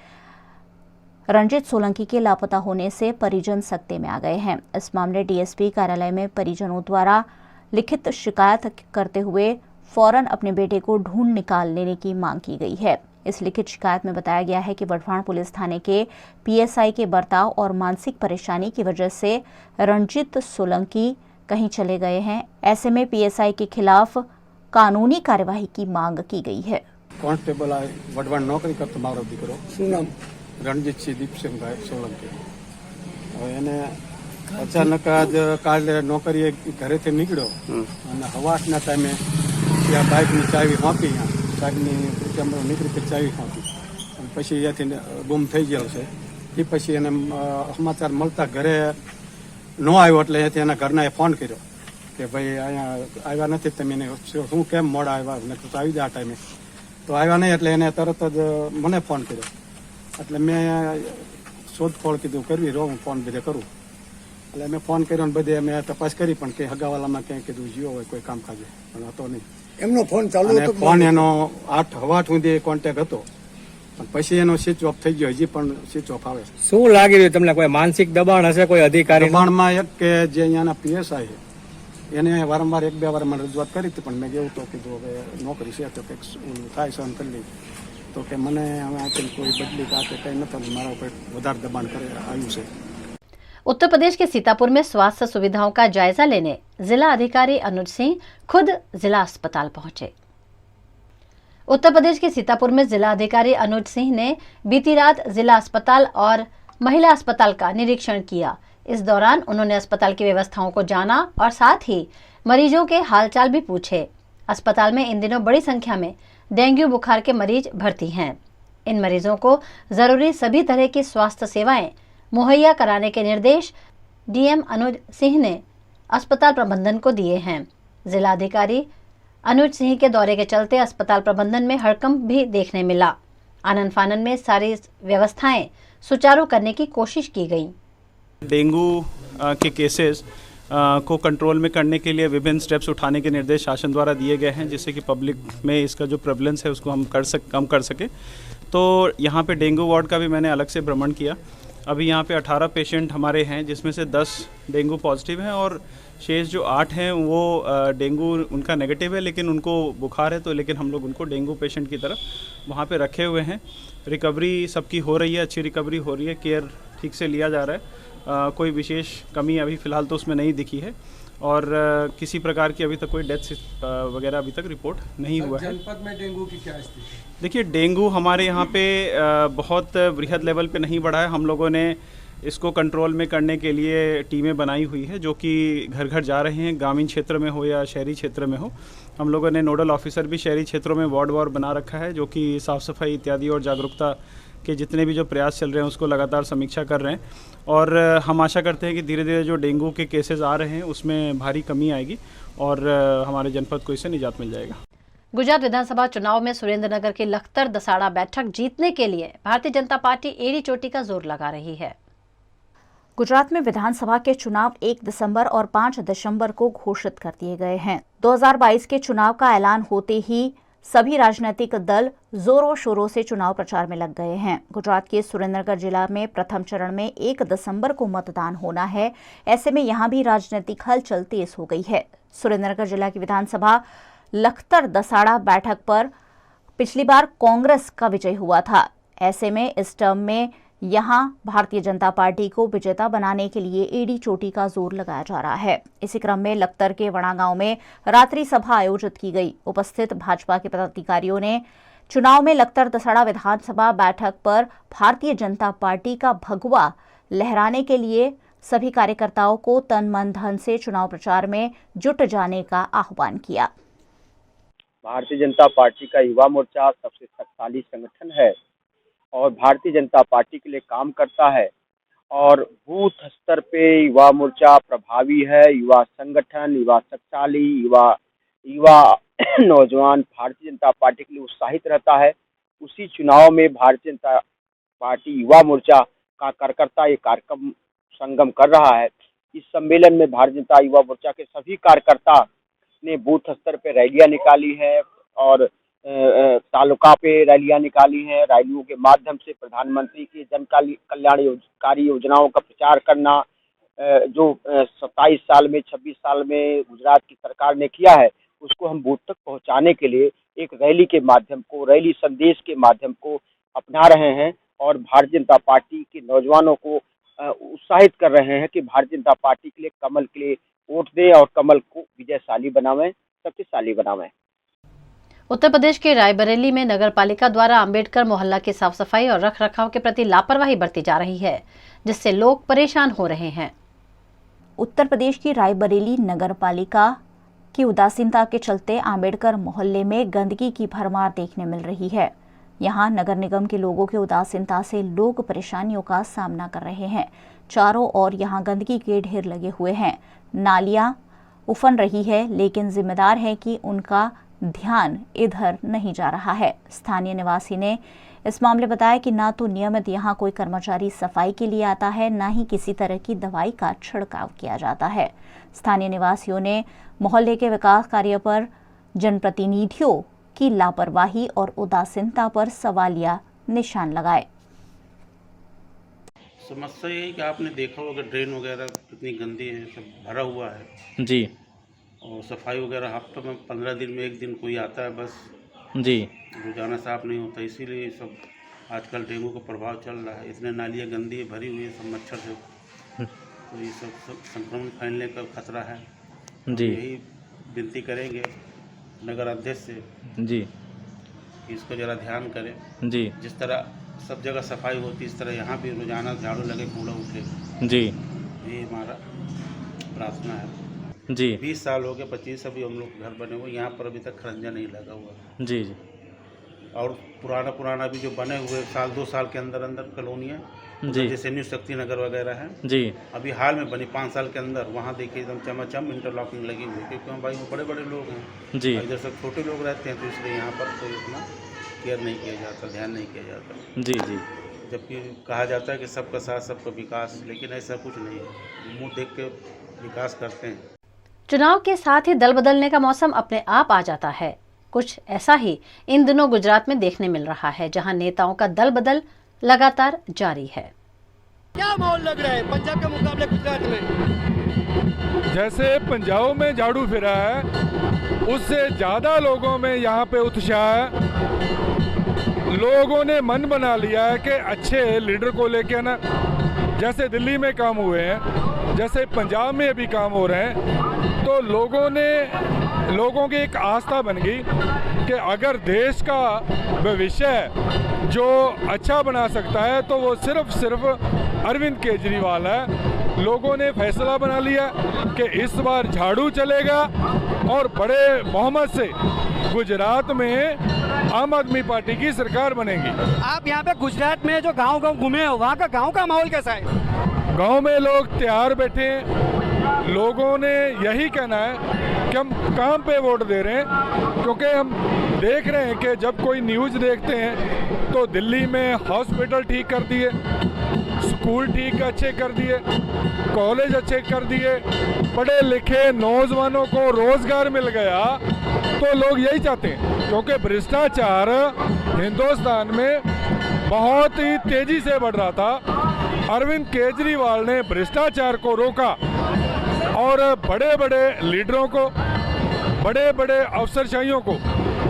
रणजीत सोलंकी के लापता होने से परिजन सकते में आ गए हैं। इस मामले DSP कार्यालय में परिजनों द्वारा लिखित शिकायत करते हुए फौरन अपने बेटे को ढूंढ निकाल लेने की मांग की गई है। इस लिखित शिकायत में बताया गया है कि वढवाण पुलिस थाने के PSI के बर्ताव और मानसिक परेशानी की वजह से रणजीत सोलंकी कहीं चले गए हैं। ऐसे में PSI के खिलाफ कानूनी कार्यवाही की मांग की गई है। कांस्टेबल आए वढवाण नौकरी करतो मारो दीकरो શું નામ રણજીતસિંહ દીપસિંહભાઈ સોલંકી। હવે એને અચાનક આજ કાલે નોકરીએ ઘરેથી નીકળ્યો અને હવાસના ટાઈમે ત્યાં બાઇકની ચાવી સોંપી, સાહેબની કેમેરો નીકળી પછી ચાવી સોંપી અને પછી અહીંયાથી ગુમ થઈ ગયો છે. એ પછી એને સમાચાર મળતા ઘરે ન આવ્યો એટલે અહીંયાથી એના ઘરનાએ ફોન કર્યો કે ભાઈ અહીંયા આવ્યા નથી, તમે એને શું કેમ મોડા આવ્યા, ને તો આવી જાય આ ટાઈમે. તો આવ્યા નહીં એટલે એને તરત જ મને ફોન કર્યો. એટલે મેં શોધખોળ કીધું કરવી રહો, હું ફોન બધે કરું. એટલે મેં ફોન કર્યો ને બધે મેં તપાસ કરી, પણ કે હગાવાલામાં ક્યાંય કીધું જીઓ હોય કોઈ કામકાજે, પણ હતો નહીં. એમનો ફોન ચાલુ હતો? ફોન એનો 8 સુધી કોન્ટેક્ટ હતો, પણ પછી એનો સ્વિચ ઓફ થઈ ગયો. હજી પણ સ્વિચ ઓફ આવે. શું લાગી રહ્યું તમને? કોઈ માનસિક દબાણ હશે કોઈ અધિકારી? દબાણમાં એક કે જે અહીંયાના પીએસઆઈ એને વારંવાર 1-2 વાર મને રજૂઆત કરી હતી, પણ મેં કેવું તો કીધું હવે નોકરી છે તો કંઈક થાય સહન કરી લઈ. તો કે મને હવે આથી કોઈ બદલી કે કંઈ નથી, મારા ઉપર વધારે દબાણ કરે આવ્યું છે. उत्तर प्रदेश के सीतापुर में स्वास्थ्य सुविधाओं का जायजा लेने जिला अधिकारी अनुज सिंह खुद जिला अस्पताल पहुंचे। उत्तर प्रदेश के सीतापुर में जिला अधिकारी अनुज सिंह ने बीती रात जिला अस्पताल और महिला अस्पताल का निरीक्षण किया। इस दौरान उन्होंने अस्पताल की व्यवस्थाओं को जाना और साथ ही मरीजों के हालचाल भी पूछे। अस्पताल में इन दिनों बड़ी संख्या में डेंगू बुखार के मरीज भर्ती हैं। इन मरीजों को जरूरी सभी तरह की स्वास्थ्य सेवाएं मुहैया कराने के निर्देश डीएम अनुज सिंह ने अस्पताल प्रबंधन को दिए हैं। जिला अधिकारी अनुज सिंह के दौरे के चलते अस्पताल प्रबंधन में हड़कंप भी देखने मिला। आनन फानन में सारी व्यवस्थाएं सुचारू करने की कोशिश की गई। डेंगू के केसेस को कंट्रोल में करने के लिए विभिन्न स्टेप्स उठाने के निर्देश शासन द्वारा दिए गए हैं, जिससे कि पब्लिक में इसका जो प्रेवलेंस है उसको हम कम कर सके। तो यहाँ पे डेंगू वार्ड का भी मैंने अलग से भ्रमण किया। अभी यहाँ पे 18 पेशेंट हमारे हैं, जिसमें से 10 डेंगू पॉजिटिव हैं और शेष जो 8 हैं वो डेंगू उनका नेगेटिव है, लेकिन उनको बुखार है, तो लेकिन हम लोग उनको डेंगू पेशेंट की तरफ वहाँ पे रखे हुए हैं। रिकवरी सबकी हो रही है, अच्छी रिकवरी हो रही है, केयर ठीक से लिया जा रहा है। कोई विशेष कमी अभी फ़िलहाल तो उसमें नहीं दिखी है और किसी प्रकार की अभी तक कोई डेथ वगैरह अभी तक रिपोर्ट नहीं हुआ है। जनपद में डेंगू की क्या स्थिति? देखिए, डेंगू हमारे यहाँ पे बहुत वृहद लेवल पे नहीं बढ़ा है। हम लोगों ने इसको कंट्रोल में करने के लिए टीमें बनाई हुई है, जो कि घर घर जा रहे हैं, ग्रामीण क्षेत्र में हो या शहरी क्षेत्र में हो। हम लोगों ने नोडल ऑफिसर भी शहरी क्षेत्रों में वार्ड बना रखा है, जो कि साफ़ सफाई इत्यादि और जागरूकता के जितने भी जो प्रयास चल रहे हैं उसको लगातार समीक्षा कर रहे हैं। और हम आशा करते हैं कि धीरे धीरे जो डेंगू के केसेस आ रहे हैं उसमें भारी कमी आएगी और हमारे जनपद को इससे निजात मिल जाएगा। गुजरात विधानसभा चुनाव में सुरेंद्रनगर की लखतर दसाड़ा बैठक जीतने के लिए भारतीय जनता पार्टी एड़ी चोटी का जोर लगा रही है। गुजरात में विधानसभा के चुनाव 1 दिसंबर और 5 दिसंबर को घोषित कर दिए गए हैं। 2022 के चुनाव का ऐलान होते ही सभी राजनीतिक दल जोरों शोरों से चुनाव प्रचार में लग गए हैं। गुजरात के सुरेंद्रनगर जिला में प्रथम चरण में 1 दिसंबर को मतदान होना है। ऐसे में यहां भी राजनीतिक हलचल तेज हो गई है। सुरेंद्रनगर जिला की विधानसभा लखतर दसाड़ा बैठक पर पिछली बार कांग्रेस का विजय हुआ था। ऐसे में इस टर्म में यहां भारतीय जनता पार्टी को विजेता बनाने के लिए एड़ी चोटी का जोर लगाया जा रहा है। इसी क्रम में लखतर के वणा गांव में रात्रि सभा आयोजित की गई। उपस्थित भाजपा के पदाधिकारियों ने चुनाव में लखतर दसाड़ा विधानसभा बैठक पर भारतीय जनता पार्टी का भगवा लहराने के लिए सभी कार्यकर्ताओं को तन मन धन से चुनाव प्रचार में जुट जाने का आह्वान किया। भारतीय जनता पार्टी का युवा मोर्चा सबसे शक्तिशाली संगठन है और भारतीय जनता पार्टी के लिए काम करता है और बूथ स्तर पे युवा मोर्चा प्रभावी है। युवा संगठन, युवा शक्तिशाली, युवा नौजवान भारतीय जनता पार्टी के लिए उत्साहित रहता है। उसी चुनाव में भारतीय जनता पार्टी युवा मोर्चा का कार्यकर्ता ये कार्यक्रम संगम कर रहा है। इस सम्मेलन में भारतीय जनता युवा मोर्चा के सभी कार्यकर्ता ने बूथ स्तर पे रैलियां निकाली है और तालुका पे रैलियां निकाली हैं। रैलियों के माध्यम से प्रधानमंत्री की जन कल्याणकारी योजनाओं का प्रचार करना, जो 27 साल में 26 साल में गुजरात की सरकार ने किया है उसको हम बूथ तक पहुंचाने के लिए एक रैली के माध्यम को, रैली संदेश के माध्यम को अपना रहे हैं और भारतीय जनता पार्टी के नौजवानों को उत्साहित कर रहे हैं कि भारतीय जनता पार्टी के लिए, कमल के लिए वोट दें और कमल को विजयशाली बनावें, शक्तिशाली बनावें। उत्तर प्रदेश के रायबरेली में नगर पालिका द्वारा अंबेडकर मोहल्ला की साफ सफाई और रख रखाव के प्रति लापरवाही बरती जा रही है, जिससे लोग परेशान हो रहे हैं। उत्तर प्रदेश की रायबरेली नगर पालिका की उदासीनता के चलते आंबेडकर मोहल्ले में गंदगी की भरमार देखने मिल रही है। यहाँ नगर निगम के लोगों की उदासीनता से लोग परेशानियों का सामना कर रहे हैं। चारों ओर यहाँ गंदगी के ढेर लगे हुए हैं, नालियाँ उफन रही है, लेकिन जिम्मेदार है कि उनका ध्यान इधर नहीं जा रहा है। स्थानीय निवासी ने इस मामले बताया कि ना तो नियमित यहाँ कोई कर्मचारी सफाई के लिए आता है, ना ही किसी तरह की दवाई का छिड़काव किया जाता है। स्थानीय निवासियों ने मोहल्ले के विकास कार्य पर जनप्रतिनिधियों की लापरवाही और उदासीनता पर सवालिया निशान लगाए। समस्या ये है कि आपने देखा होगा ड्रेन वगैरह कितनी गंदी है, सब भरा हुआ है जी, और सफाई वगैरह हफ्ते में 15 दिन में एक दिन कोई आता है बस जी, रोजाना साफ नहीं होता। इसीलिए सब आजकल डेंगू का प्रभाव चल रहा है। इतने नालियाँ गंदी भरी हुई है सब मच्छर से, तो ये सब संक्रमण फैलने का खतरा है जी। यही विनती करेंगे नगर अध्यक्ष से जी कि इसको जरा ध्यान करें जी। जिस तरह सब जगह सफाई होती इस तरह यहाँ भी रोजाना झाड़ू लगे, कूड़ा उठे जी, ये हमारा प्रार्थना है जी। 20 साल हो गए, 25 अभी हम लोग घर बने हुए, यहाँ पर अभी तक खरंजा नहीं लगा हुआ जी जी। और पुराना भी जो बने हुए साल 2 साल के अंदर कॉलोनियाँ जी, जैसे न्यू शक्ति नगर वगैरह है जी, अभी हाल में बनी 5 साल के अंदर, वहाँ देखिए एकदम चमाचम इंटरलॉकिंग लगी हुई, क्योंकि भाई वो बड़े लोग हैं जी, इधर सब छोटे लोग रहते हैं, तो इसलिए यहाँ पर कोई उतना केयर नहीं किया जाता, ध्यान नहीं किया जाता जी जी। जबकि कहा जाता है कि सबका साथ सबका विकास, लेकिन ऐसा कुछ नहीं है, मुँह देख के विकास करते हैं। चुनाव के साथ ही दल बदलने का मौसम अपने आप आ जाता है। कुछ ऐसा ही इन दिनों गुजरात में देखने मिल रहा है, जहां नेताओं का दल बदल लगातार जारी है। क्या माहौल लग रहा है पंजाब के मुकाबले गुजरात में? जैसे पंजाब में झाड़ू फिरा है, उससे ज्यादा लोगों में यहाँ पे उत्साह है। लोगों ने मन बना लिया है कि अच्छे लीडर को लेके ना, जैसे दिल्ली में काम हुए हैं, जैसे पंजाब में अभी काम हो रहे हैं, तो लोगों की एक आस्था बन गई कि अगर देश का भविष्य जो अच्छा बना सकता है तो वो सिर्फ अरविंद केजरीवाल है। लोगों ने फैसला बना लिया कि इस बार झाड़ू चलेगा और बड़े बहुमत से गुजरात में आम आदमी पार्टी की सरकार बनेगी। आप यहाँ पे गुजरात में जो गांव घूमे हो, वहाँ का गांव का माहौल कैसा है? गांव में लोग तैयार बैठे हैं। लोगों ने यही कहना है कि हम काम पे वोट दे रहे हैं, क्योंकि हम देख रहे हैं कि जब कोई न्यूज़ देखते हैं तो दिल्ली में हॉस्पिटल ठीक कर दिए, स्कूल ठीक अच्छे कर दिए, कॉलेज अच्छे कर दिए, पढ़े लिखे नौजवानों को रोजगार मिल गया। तो लोग यही चाहते हैं, क्योंकि भ्रष्टाचार हिंदुस्तान में बहुत ही तेजी से बढ़ रहा था। अरविंद केजरीवाल ने भ्रष्टाचार को रोका और बड़े बड़े लीडरों को, बड़े बड़े अफसरशाहियों को,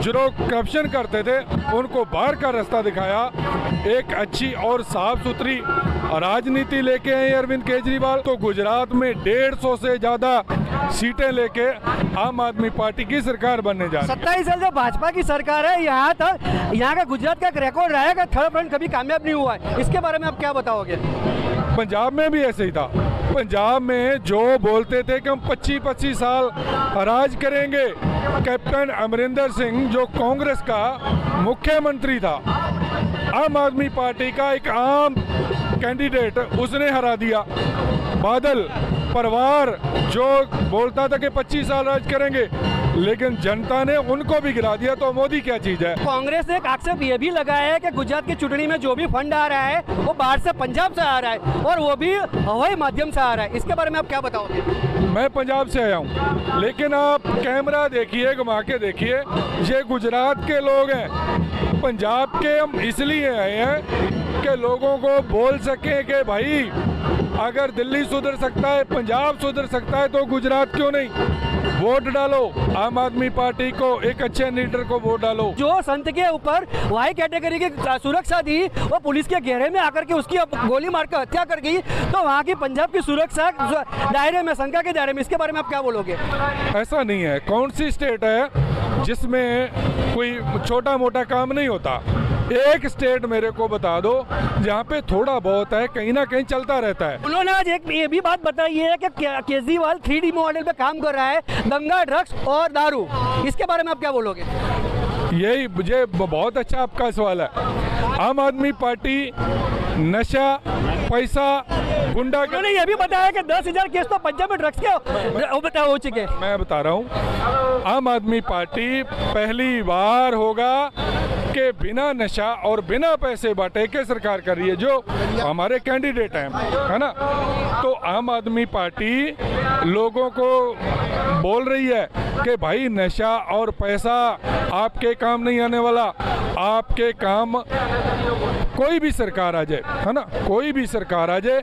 जो करप्शन करते थे, उनको बाहर का रास्ता दिखाया। एक अच्छी और साफ सुथरी राजनीति लेके आए अरविंद केजरीवाल। तो गुजरात में 150 से ज़्यादा सीटें लेके आम आदमी पार्टी की सरकार बनने जा रही है। 27 साल से भाजपा की सरकार है, यहाँ का गुजरात का एक रिकॉर्ड रहा है कि थर्ड फ्रंट कभी कामयाब नहीं हुआ है। इसके बारे में आप क्या बताओगे? पंजाब में भी ऐसे ही था। पंजाब में जो बोलते थे कि हम 25-25 साल राज करेंगे, कैप्टन अमरिंदर सिंह जो कांग्रेस का मुख्यमंत्री था, आम आदमी पार्टी का एक आम कैंडिडेट, उसने हरा दिया। बादल परिवार जो बोलता था कि 25 साल राज करेंगे, लेकिन जनता ने उनको भी गिरा दिया। तो मोदी क्या चीज है? कांग्रेस ने एक आक्षेप ये भी लगाया है कि गुजरात की चुनाव में जो भी फंड आ रहा है वो बाहर से पंजाब से आ रहा है, और वो भी हवाई माध्यम से आ रहा है। इसके बारे में आप क्या बताओगे? मैं पंजाब से आया हूँ, लेकिन आप कैमरा देखिए, घुमा के देखिए, ये गुजरात के लोग हैं। पंजाब के हम इसलिए आए हैं कि लोगों को बोल सकें कि भाई अगर दिल्ली सुधर सकता है, पंजाब सुधर सकता है, तो गुजरात क्यों नहीं? वोट डालो आम आदमी पार्टी को, एक अच्छे लीडर को वोट डालो। जो संत के ऊपर वाई कैटेगरी की सुरक्षा दी, वो पुलिस के घेरे में आकर के उसकी गोली मारकर हत्या कर गई, तो वहाँ की पंजाब की सुरक्षा दायरे में, शंका के दायरे में, इसके बारे में आप क्या बोलोगे? ऐसा नहीं है। कौन सी स्टेट है जिसमें कोई छोटा मोटा काम नहीं होता? एक स्टेट मेरे को बता दो जहाँ पे थोड़ा बहुत है, कहीं ना कहीं चलता रहता है। उन्होंने आज एक ये भी बात बताई है कि केजरीवाल 3D मॉडल पे काम कर रहा है, दंगा, ड्रग्स और दारू। इसके बारे में आप क्या बोलोगे? यही मुझे बहुत अच्छा आपका सवाल है। आम आदमी पार्टी नशा, पैसा, गुंडा, उन्होंने ये भी बताया कि 10,000 केस तो पंजाब में ड्रग्स के हो चुके। मैं बता रहा हूँ, आम आदमी पार्टी पहली बार होगा कि बिना नशा और बिना पैसे बांटे के सरकार कर रही है, जो हमारे कैंडिडेट हैं, है ना। तो आम आदमी पार्टी लोगों को बोल रही है कि भाई नशा और पैसा आपके काम नहीं आने वाला, आपके काम कोई भी सरकार आ जाए, है ना, कोई भी सरकार आ जाए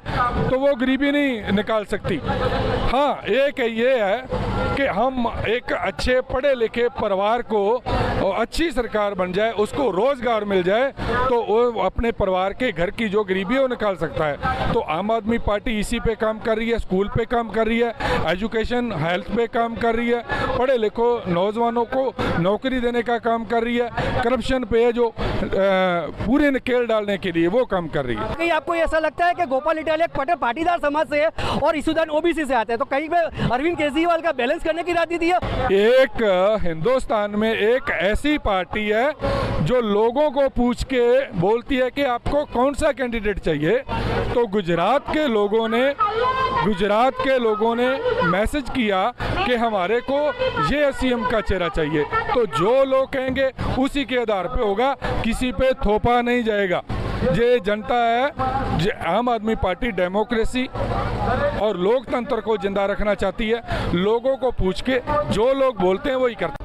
तो वो गरीबी नहीं निकाल सकती। हाँ, एक ये है कि हम एक अच्छे पढ़े लिखे परिवार को और अच्छी सरकार बन जाए, उसको रोजगार मिल जाए तो वो अपने परिवार के घर की जो गरीबी है वो निकाल सकता है। तो आम आदमी पार्टी इसी पे काम कर रही है, स्कूल पे काम कर रही है, एजुकेशन हेल्थ पे काम कर रही है, पढ़े लिखो नौजवानों को नौकरी देने का काम कर रही है, करप्शन पे जो पूरे नकेल डालने के लिए वो काम कर रही है। कहीं आपको ऐसा लगता है कि गोपाल इटालिया पटेल पाटीदार समाज से है और ईसुदान ओबीसी से आते हैं, तो कहीं पे अरविंद केजरीवाल का बैलेंस करने की राजनीति है? एक हिंदुस्तान में एक ऐसी पार्टी है जो लोगों को पूछ के बोलती है कि आपको कौन सा कैंडिडेट चाहिए। तो गुजरात के लोगों ने मैसेज किया कि हमारे को ये सीएम का चेहरा चाहिए, तो जो लोग कहेंगे उसी के आधार पे होगा, किसी पे थोपा नहीं जाएगा। ये जनता है, आम आदमी पार्टी डेमोक्रेसी और लोकतंत्र को जिंदा रखना चाहती है। लोगों को पूछ के जो लोग बोलते हैं वही करते हैं।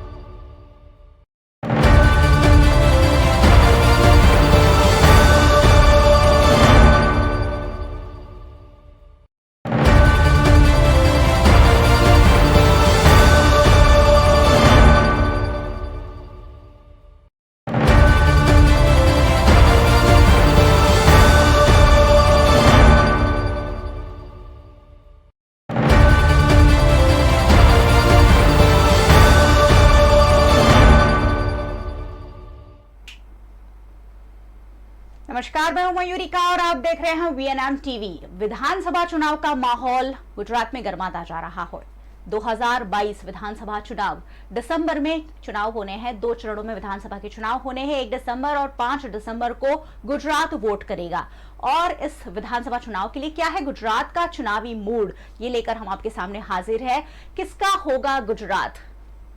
नमस्कार, मैं हूं मयूरिका और आप देख रहे हैं वीएनएम टीवी। विधानसभा चुनाव का माहौल गुजरात में गर्माता जा रहा है। 2022 विधानसभा चुनाव दिसंबर में चुनाव होने हैं। 2 चरणों में विधानसभा के चुनाव होने हैं, 1 दिसंबर और 5 दिसंबर को गुजरात वोट करेगा। और इस विधानसभा चुनाव के लिए क्या है गुजरात का चुनावी मूड, ये लेकर हम आपके सामने हाजिर है। किसका होगा गुजरात?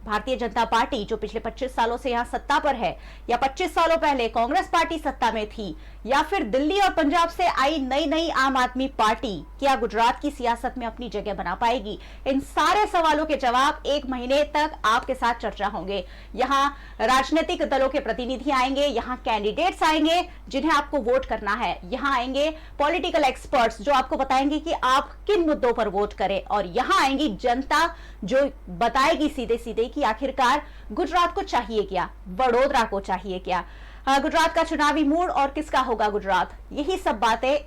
भारतीय जनता पार्टी जो पिछले 25 सालों से यहां सत्ता पर है, या 25 सालों पहले कांग्रेस पार्टी सत्ता में थी, या फिर दिल्ली और पंजाब से आई नई आम आदमी पार्टी क्या गुजरात की सियासत में अपनी जगह बना पाएगी? इन सारे सवालों के जवाब 1 महीने तक आपके साथ चर्चा होंगे। यहाँ राजनीतिक दलों के प्रतिनिधि आएंगे, यहाँ कैंडिडेट्स आएंगे जिन्हें आपको वोट करना है, यहाँ आएंगे पॉलिटिकल एक्सपर्ट्स जो आपको बताएंगे कि आप किन मुद्दों पर वोट करें, और यहाँ आएंगी जनता जो बताएगी सीधे सीधे कि आखिरकार गुजरात को चाहिए क्या, वडोदरा को चाहिए क्या, गुजरात का चुनावी मूड और किसका होगा गुजरात। यही सब बातें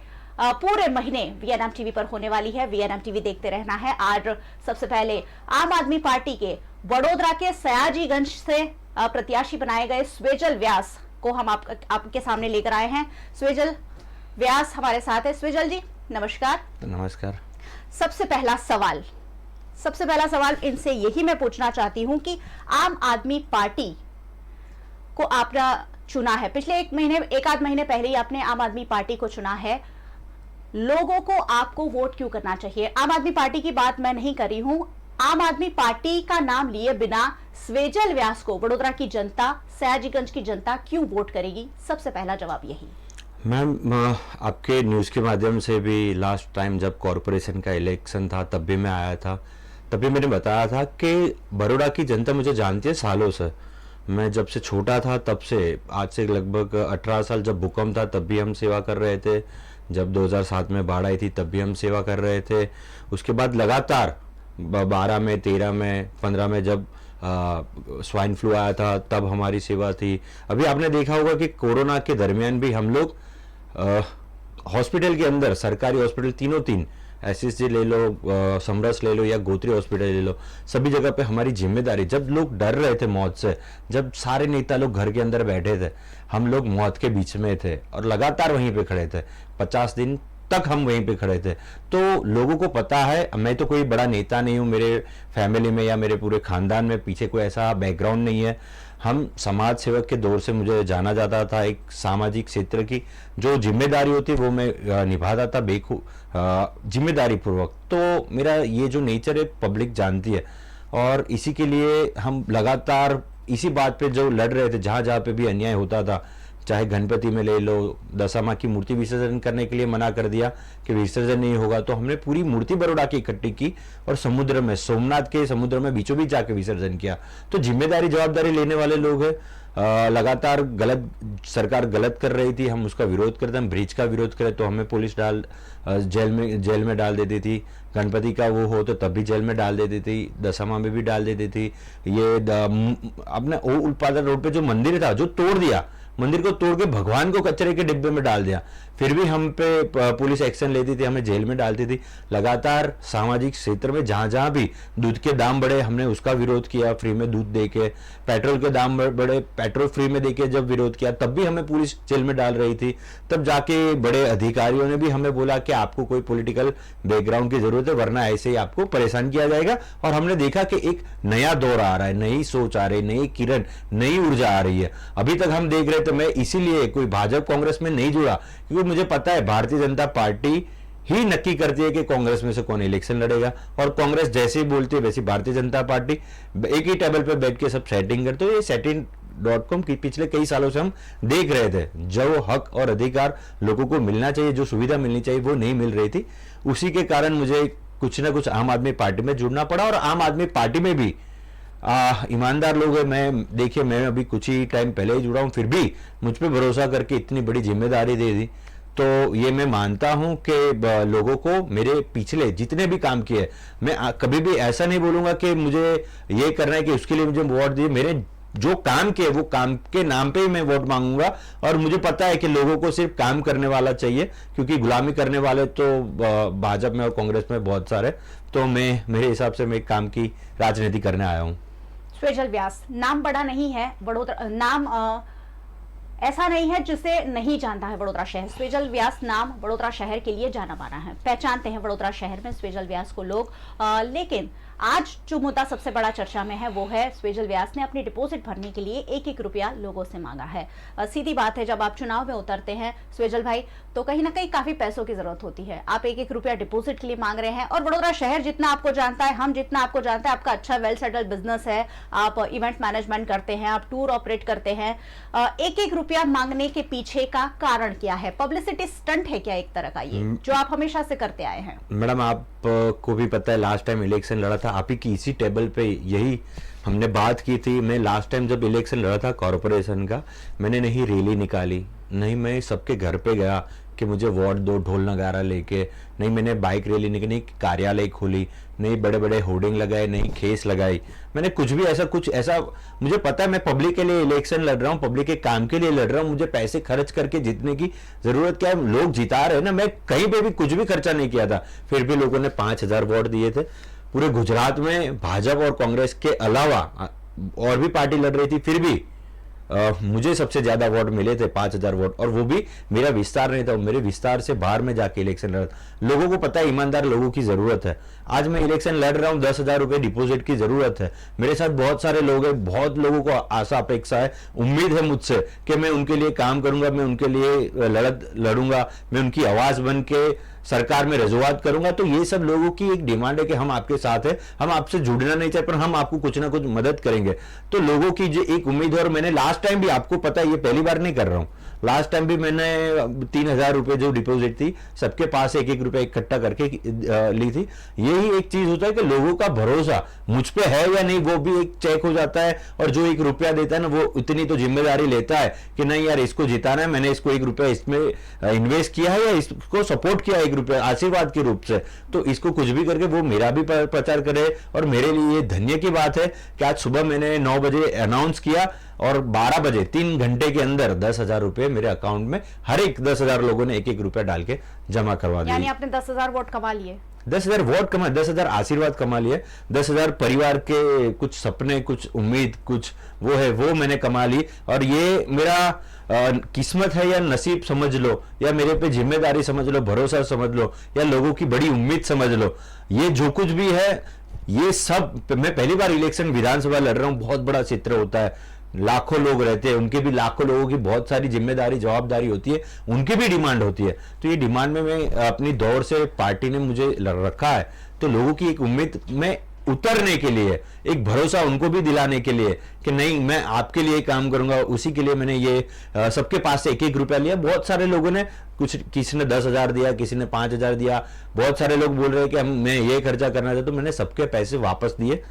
पूरे महीने वीएनएम टीवी पर होने वाली है। वीएनएम टीवी देखते रहना है। आज सबसे पहले आम आदमी पार्टी के वडोदरा के सयाजीगंज से प्रत्याशी बनाए गए स्वेजल व्यास को हम आपके सामने लेकर आए हैं। स्वेजल व्यास हमारे साथ है। स्वेजल जी नमस्कार। नमस्कार। सबसे पहला सवाल इनसे यही मैं पूछना चाहती हूं कि आम आदमी पार्टी को आपने चुना है, पिछले एक आध महीने पहले ही आपने आम आदमी पार्टी को चुना है। लोगों को आपको वोट क्यों करना चाहिए? आम आदमी पार्टी की बात मैं नहीं कर रही हूं, आम आदमी पार्टी का नाम लिए बिना स्वेजल व्यास को वडोदरा की जनता, सयाजीगंज की जनता क्यों वोट करेगी? सबसे पहला जवाब यही। मैम, आपके न्यूज़ के माध्यम से भी लास्ट टाइम जब कॉरपोरेशन का इलेक्शन था तब भी मैं आया था, तब भी मैंने बताया था कि बड़ौदा की जनता मुझे जानती है सालों से। मैं जब से छोटा था तब से, आज से लगभग 18 साल, जब भूकंप था तब भी हम सेवा कर रहे थे, जब 2007 में बाढ़ आई थी तब भी हम सेवा कर रहे थे। उसके बाद लगातार 12 में, 13 में, 15 में जब स्वाइन फ्लू आया था तब हमारी सेवा थी। अभी आपने देखा होगा कि कोरोना के दरमियान भी हम लोग हॉस्पिटल के अंदर, सरकारी हॉस्पिटल तीनों तीन SSG ले लो, समरस ले लो या गोत्री हॉस्पिटल ले लो, सभी जगह पे हमारी जिम्मेदारी, जब लोग डर रहे थे मौत से, जब सारे नेता लोग घर के अंदर बैठे थे, हम लोग मौत के बीच में थे और लगातार वहीं पे खड़े थे, 50 दिन तक हम वहीं पे खड़े थे। तो लोगों को पता है, मैं तो कोई बड़ा नेता नहीं हूँ, मेरे फैमिली में या मेरे पूरे खानदान में पीछे कोई ऐसा बैकग्राउंड नहीं है। हम समाज सेवक के दौर से मुझे जाना जाता था, एक सामाजिक क्षेत्र की जो जिम्मेदारी होती है वो मैं निभाता था जिम्मेदारी पूर्वक। तो मेरा ये जो नेचर है पब्लिक जानती है और इसी के लिए हम लगातार इसी बात पे जो लड़ रहे थे, जहाँ जहाँ पे भी अन्याय होता था, चाहे गणपति में ले लो, दशामा की मूर्ति विसर्जन करने के लिए मना कर दिया कि विसर्जन नहीं होगा, तो हमने पूरी मूर्ति बड़ौदा की इकट्ठी की और समुद्र में, सोमनाथ के समुद्र में बीचों बीच जाके विसर्जन किया। तो जिम्मेदारी जवाबदारी लेने वाले लोग हैं। लगातार सरकार गलत कर रही थी, हम उसका विरोध करते, हम ब्रिज का विरोध करें तो हमें पुलिस जेल में डाल देती थी, गणपति का वो हो तो तब भी जेल में डाल देती थी, दशमा में भी डाल देती थी। ये अपने उल्पादन रोड पे जो मंदिर था जो तोड़ दिया, मंदिर को तोड़ के भगवान को कचरे के डिब्बे में डाल दिया, फिर भी हम पे पुलिस एक्शन लेती थी, हमें जेल में डालती थी। लगातार सामाजिक क्षेत्र में जहां जहां भी दूध के दाम बढ़े हमने उसका विरोध किया, फ्री में दूध देके, पेट्रोल के दाम बढ़े, पेट्रोल फ्री में देके जब विरोध किया तब भी हमें पुलिस जेल में डाल रही थी। तब जाके बड़े अधिकारियों ने भी हमें बोला कि आपको कोई पॉलिटिकल बैकग्राउंड की जरूरत है, वरना ऐसे ही आपको परेशान किया जाएगा। और हमने देखा कि एक नया दौर आ रहा है, नई सोच आ रही है, नई किरण, नई ऊर्जा आ रही है। अभी तक हम देख रहे थे, मैं इसीलिए कोई भाजपा कांग्रेस में नहीं जुड़ा क्योंकि मुझे पता है भारतीय जनता पार्टी ही नक्की करती है कि कांग्रेस में से कौन इलेक्शन लड़ेगा, और कांग्रेस जैसे ही बोलती है वैसे भारतीय जनता पार्टी एक ही टेबल पे बैठ के सब सेटिंग करते हो। ये setting.com की पिछले कई सालों से हम देख रहे थे, जो हक और अधिकार लोगों को मिलना चाहिए, जो सुविधा मिलनी चाहिए वो नहीं मिल रही थी। उसी के कारण मुझे कुछ ना कुछ आम आदमी पार्टी में जुड़ना पड़ा। और आम आदमी पार्टी में भी ईमानदार लोग हैं। मैं देखिए, मैं अभी कुछ ही टाइम पहले ही जुड़ा हूं, फिर भी मुझ पे भरोसा करके इतनी बड़ी जिम्मेदारी दे दी। तो ये मैं मानता हूं कि लोगों को मेरे पिछले जितने भी काम किए, मैं कभी भी ऐसा नहीं बोलूंगा कि मुझे ये करना है कि उसके लिए मुझे वोट दिए। मेरे जो काम किए वो काम के नाम पे ही मैं वोट मांगूंगा। और मुझे पता है कि लोगों को सिर्फ काम करने वाला चाहिए, क्योंकि गुलामी करने वाले तो भाजपा में और कांग्रेस में बहुत सारे। तो मैं मेरे हिसाब से मैं काम की राजनीति करने आया हूँ। स्वेजल व्यास नाम बड़ा नहीं है, वडोदरा नाम ऐसा नहीं है जिसे नहीं जानता है वडोदरा शहर। स्वेजल व्यास नाम वडोदरा शहर के लिए जाना माना है, पहचानते हैं वडोदरा शहर में स्वेजल व्यास को लोग। लेकिन आज जो मुद्दा सबसे बड़ा चर्चा में है वो है स्वेजल व्यास ने अपनी डिपॉजिट भरने के लिए 1-1 रुपया लोगों से मांगा है। सीधी बात है, जब आप चुनाव में उतरते हैं स्वेजल भाई तो कहीं ना कहीं काफी पैसों की जरूरत होती है। आप 1-1 रुपया डिपॉजिट के लिए मांग रहे हैं और वडोदरा शहर जितना आपको जानता है, हम जितना आपको जानते हैं, आपका अच्छा वेल सेटल्ड बिजनेस है, आप इवेंट मैनेजमेंट करते हैं, आप टूर ऑपरेट करते हैं। 1-1 रुपया मांगने के पीछे का कारण क्या है? पब्लिसिटी स्टंट है क्या एक तरह का ये, जो आप हमेशा से करते आए हैं? मैडम, आपको भी पता है लास्ट टाइम इलेक्शन लड़ा था आप ही की इसी टेबल पे यही हमने बात की थी। मैं लास्ट टाइम जब इलेक्शन लड़ा था कॉर्पोरेशन का, मैंने नहीं रैली निकाली, नहीं मैं सबके घर पे गया कि मुझे वोट दो ढोल नगारा लेके, नहीं मैंने बाइक रैली निकाली, नहीं कार्यालय खोली, नहीं बड़े बड़े होर्डिंग लगाए, नहीं खेस लगाई, मैंने कुछ ऐसा मुझे पता है मैं पब्लिक के लिए इलेक्शन लड़ रहा हूँ, पब्लिक के काम के लिए लड़ रहा हूँ। मुझे पैसे खर्च करके जीतने की जरूरत क्या है? लोग जिता रहे हैं ना, मैं कहीं पे भी कुछ भी खर्चा नहीं किया था, फिर भी लोगों ने 5000 वोट दिए थे। पूरे गुजरात में भाजपा और कांग्रेस के अलावा और भी पार्टी लड़ रही थी, फिर भी मुझे सबसे ज्यादा वोट मिले थे 5000 वोट, और वो भी मेरा विस्तार नहीं था, मेरे विस्तार से बाहर में जाके इलेक्शन लड़ा। लोगों को पता है ईमानदार लोगों की जरूरत है। आज मैं इलेक्शन लड़ रहा हूं, 10,000 रुपए डिपॉजिट की जरूरत है। मेरे साथ बहुत सारे लोग हैं, बहुत लोगों को आशा अपेक्षा है, उम्मीद है मुझसे कि मैं उनके लिए काम करूंगा, मैं उनके लिए लड़ूंगा, मैं उनकी आवाज बन के सरकार में रजूआत करूंगा। तो ये सब लोगों की एक डिमांड है कि हम आपके साथ हैं, हम आपसे जुड़ना नहीं चाहते, पर हम आपको कुछ ना कुछ मदद करेंगे। तो लोगों की जो एक उम्मीद है, और मैंने लास्ट टाइम भी, आपको पता है ये पहली बार नहीं कर रहा हूं, लास्ट टाइम भी मैंने 3000 रुपए जो डिपॉजिट थी सबके पास 1-1 रुपया इकट्ठा करके ली थी। यही एक चीज होता है कि लोगों का भरोसा मुझ पे है या नहीं वो भी एक चेक हो जाता है। और जो 1 रुपया देता है ना, वो इतनी तो जिम्मेदारी लेता है कि नहीं यार इसको जिताना है, मैंने इसको 1 रुपया इसमें इन्वेस्ट किया है या इसको सपोर्ट किया 1 रुपया आशीर्वाद के रूप से, तो इसको कुछ भी करके वो मेरा भी प्रचार करे। और मेरे लिए ये धन्य की बात है कि आज सुबह मैंने 9 बजे अनाउंस किया और 12 बजे 3 घंटे के अंदर 10,000 रुपए मेरे अकाउंट में हर एक 10,000 लोगों ने 1-1 रुपया डाल के जमा करवा दिया। यानी आपने 10,000 वोट कमा लिए? 10,000 वोट कमा, 10,000 आशीर्वाद कमा लिए, 10,000 परिवार के कुछ सपने, कुछ उम्मीद, कुछ वो है वो मैंने कमा ली। और ये मेरा किस्मत है या नसीब समझ लो, या मेरे पे जिम्मेदारी समझ लो, भरोसा समझ लो, या लोगों की बड़ी उम्मीद समझ लो, ये जो कुछ भी है ये सब, मैं पहली बार इलेक्शन विधानसभा लड़ रहा हूं, बहुत बड़ा क्षेत्र होता है, लाखों लोग रहते हैं, उनके भी लाखों लोगों की बहुत सारी जिम्मेदारी जवाबदारी होती है, उनकी भी डिमांड होती है। तो ये डिमांड में मैं अपनी दौर से पार्टी ने मुझे रखा है, तो लोगों की एक उम्मीद में उतरने के लिए, एक भरोसा उनको भी दिलाने के लिए कि नहीं मैं आपके लिए काम करूंगा, उसी के लिए मैंने ये सबके पास से 1-1 रुपया लिया। बहुत सारे लोगों ने, कुछ किसी ने 10,000 दिया, किसी ने 5,000 दिया, बहुत सारे लोग बोल रहे हैं कि मैं ये खर्चा करना था, तो मैंने सबके पैसे वापस दिए।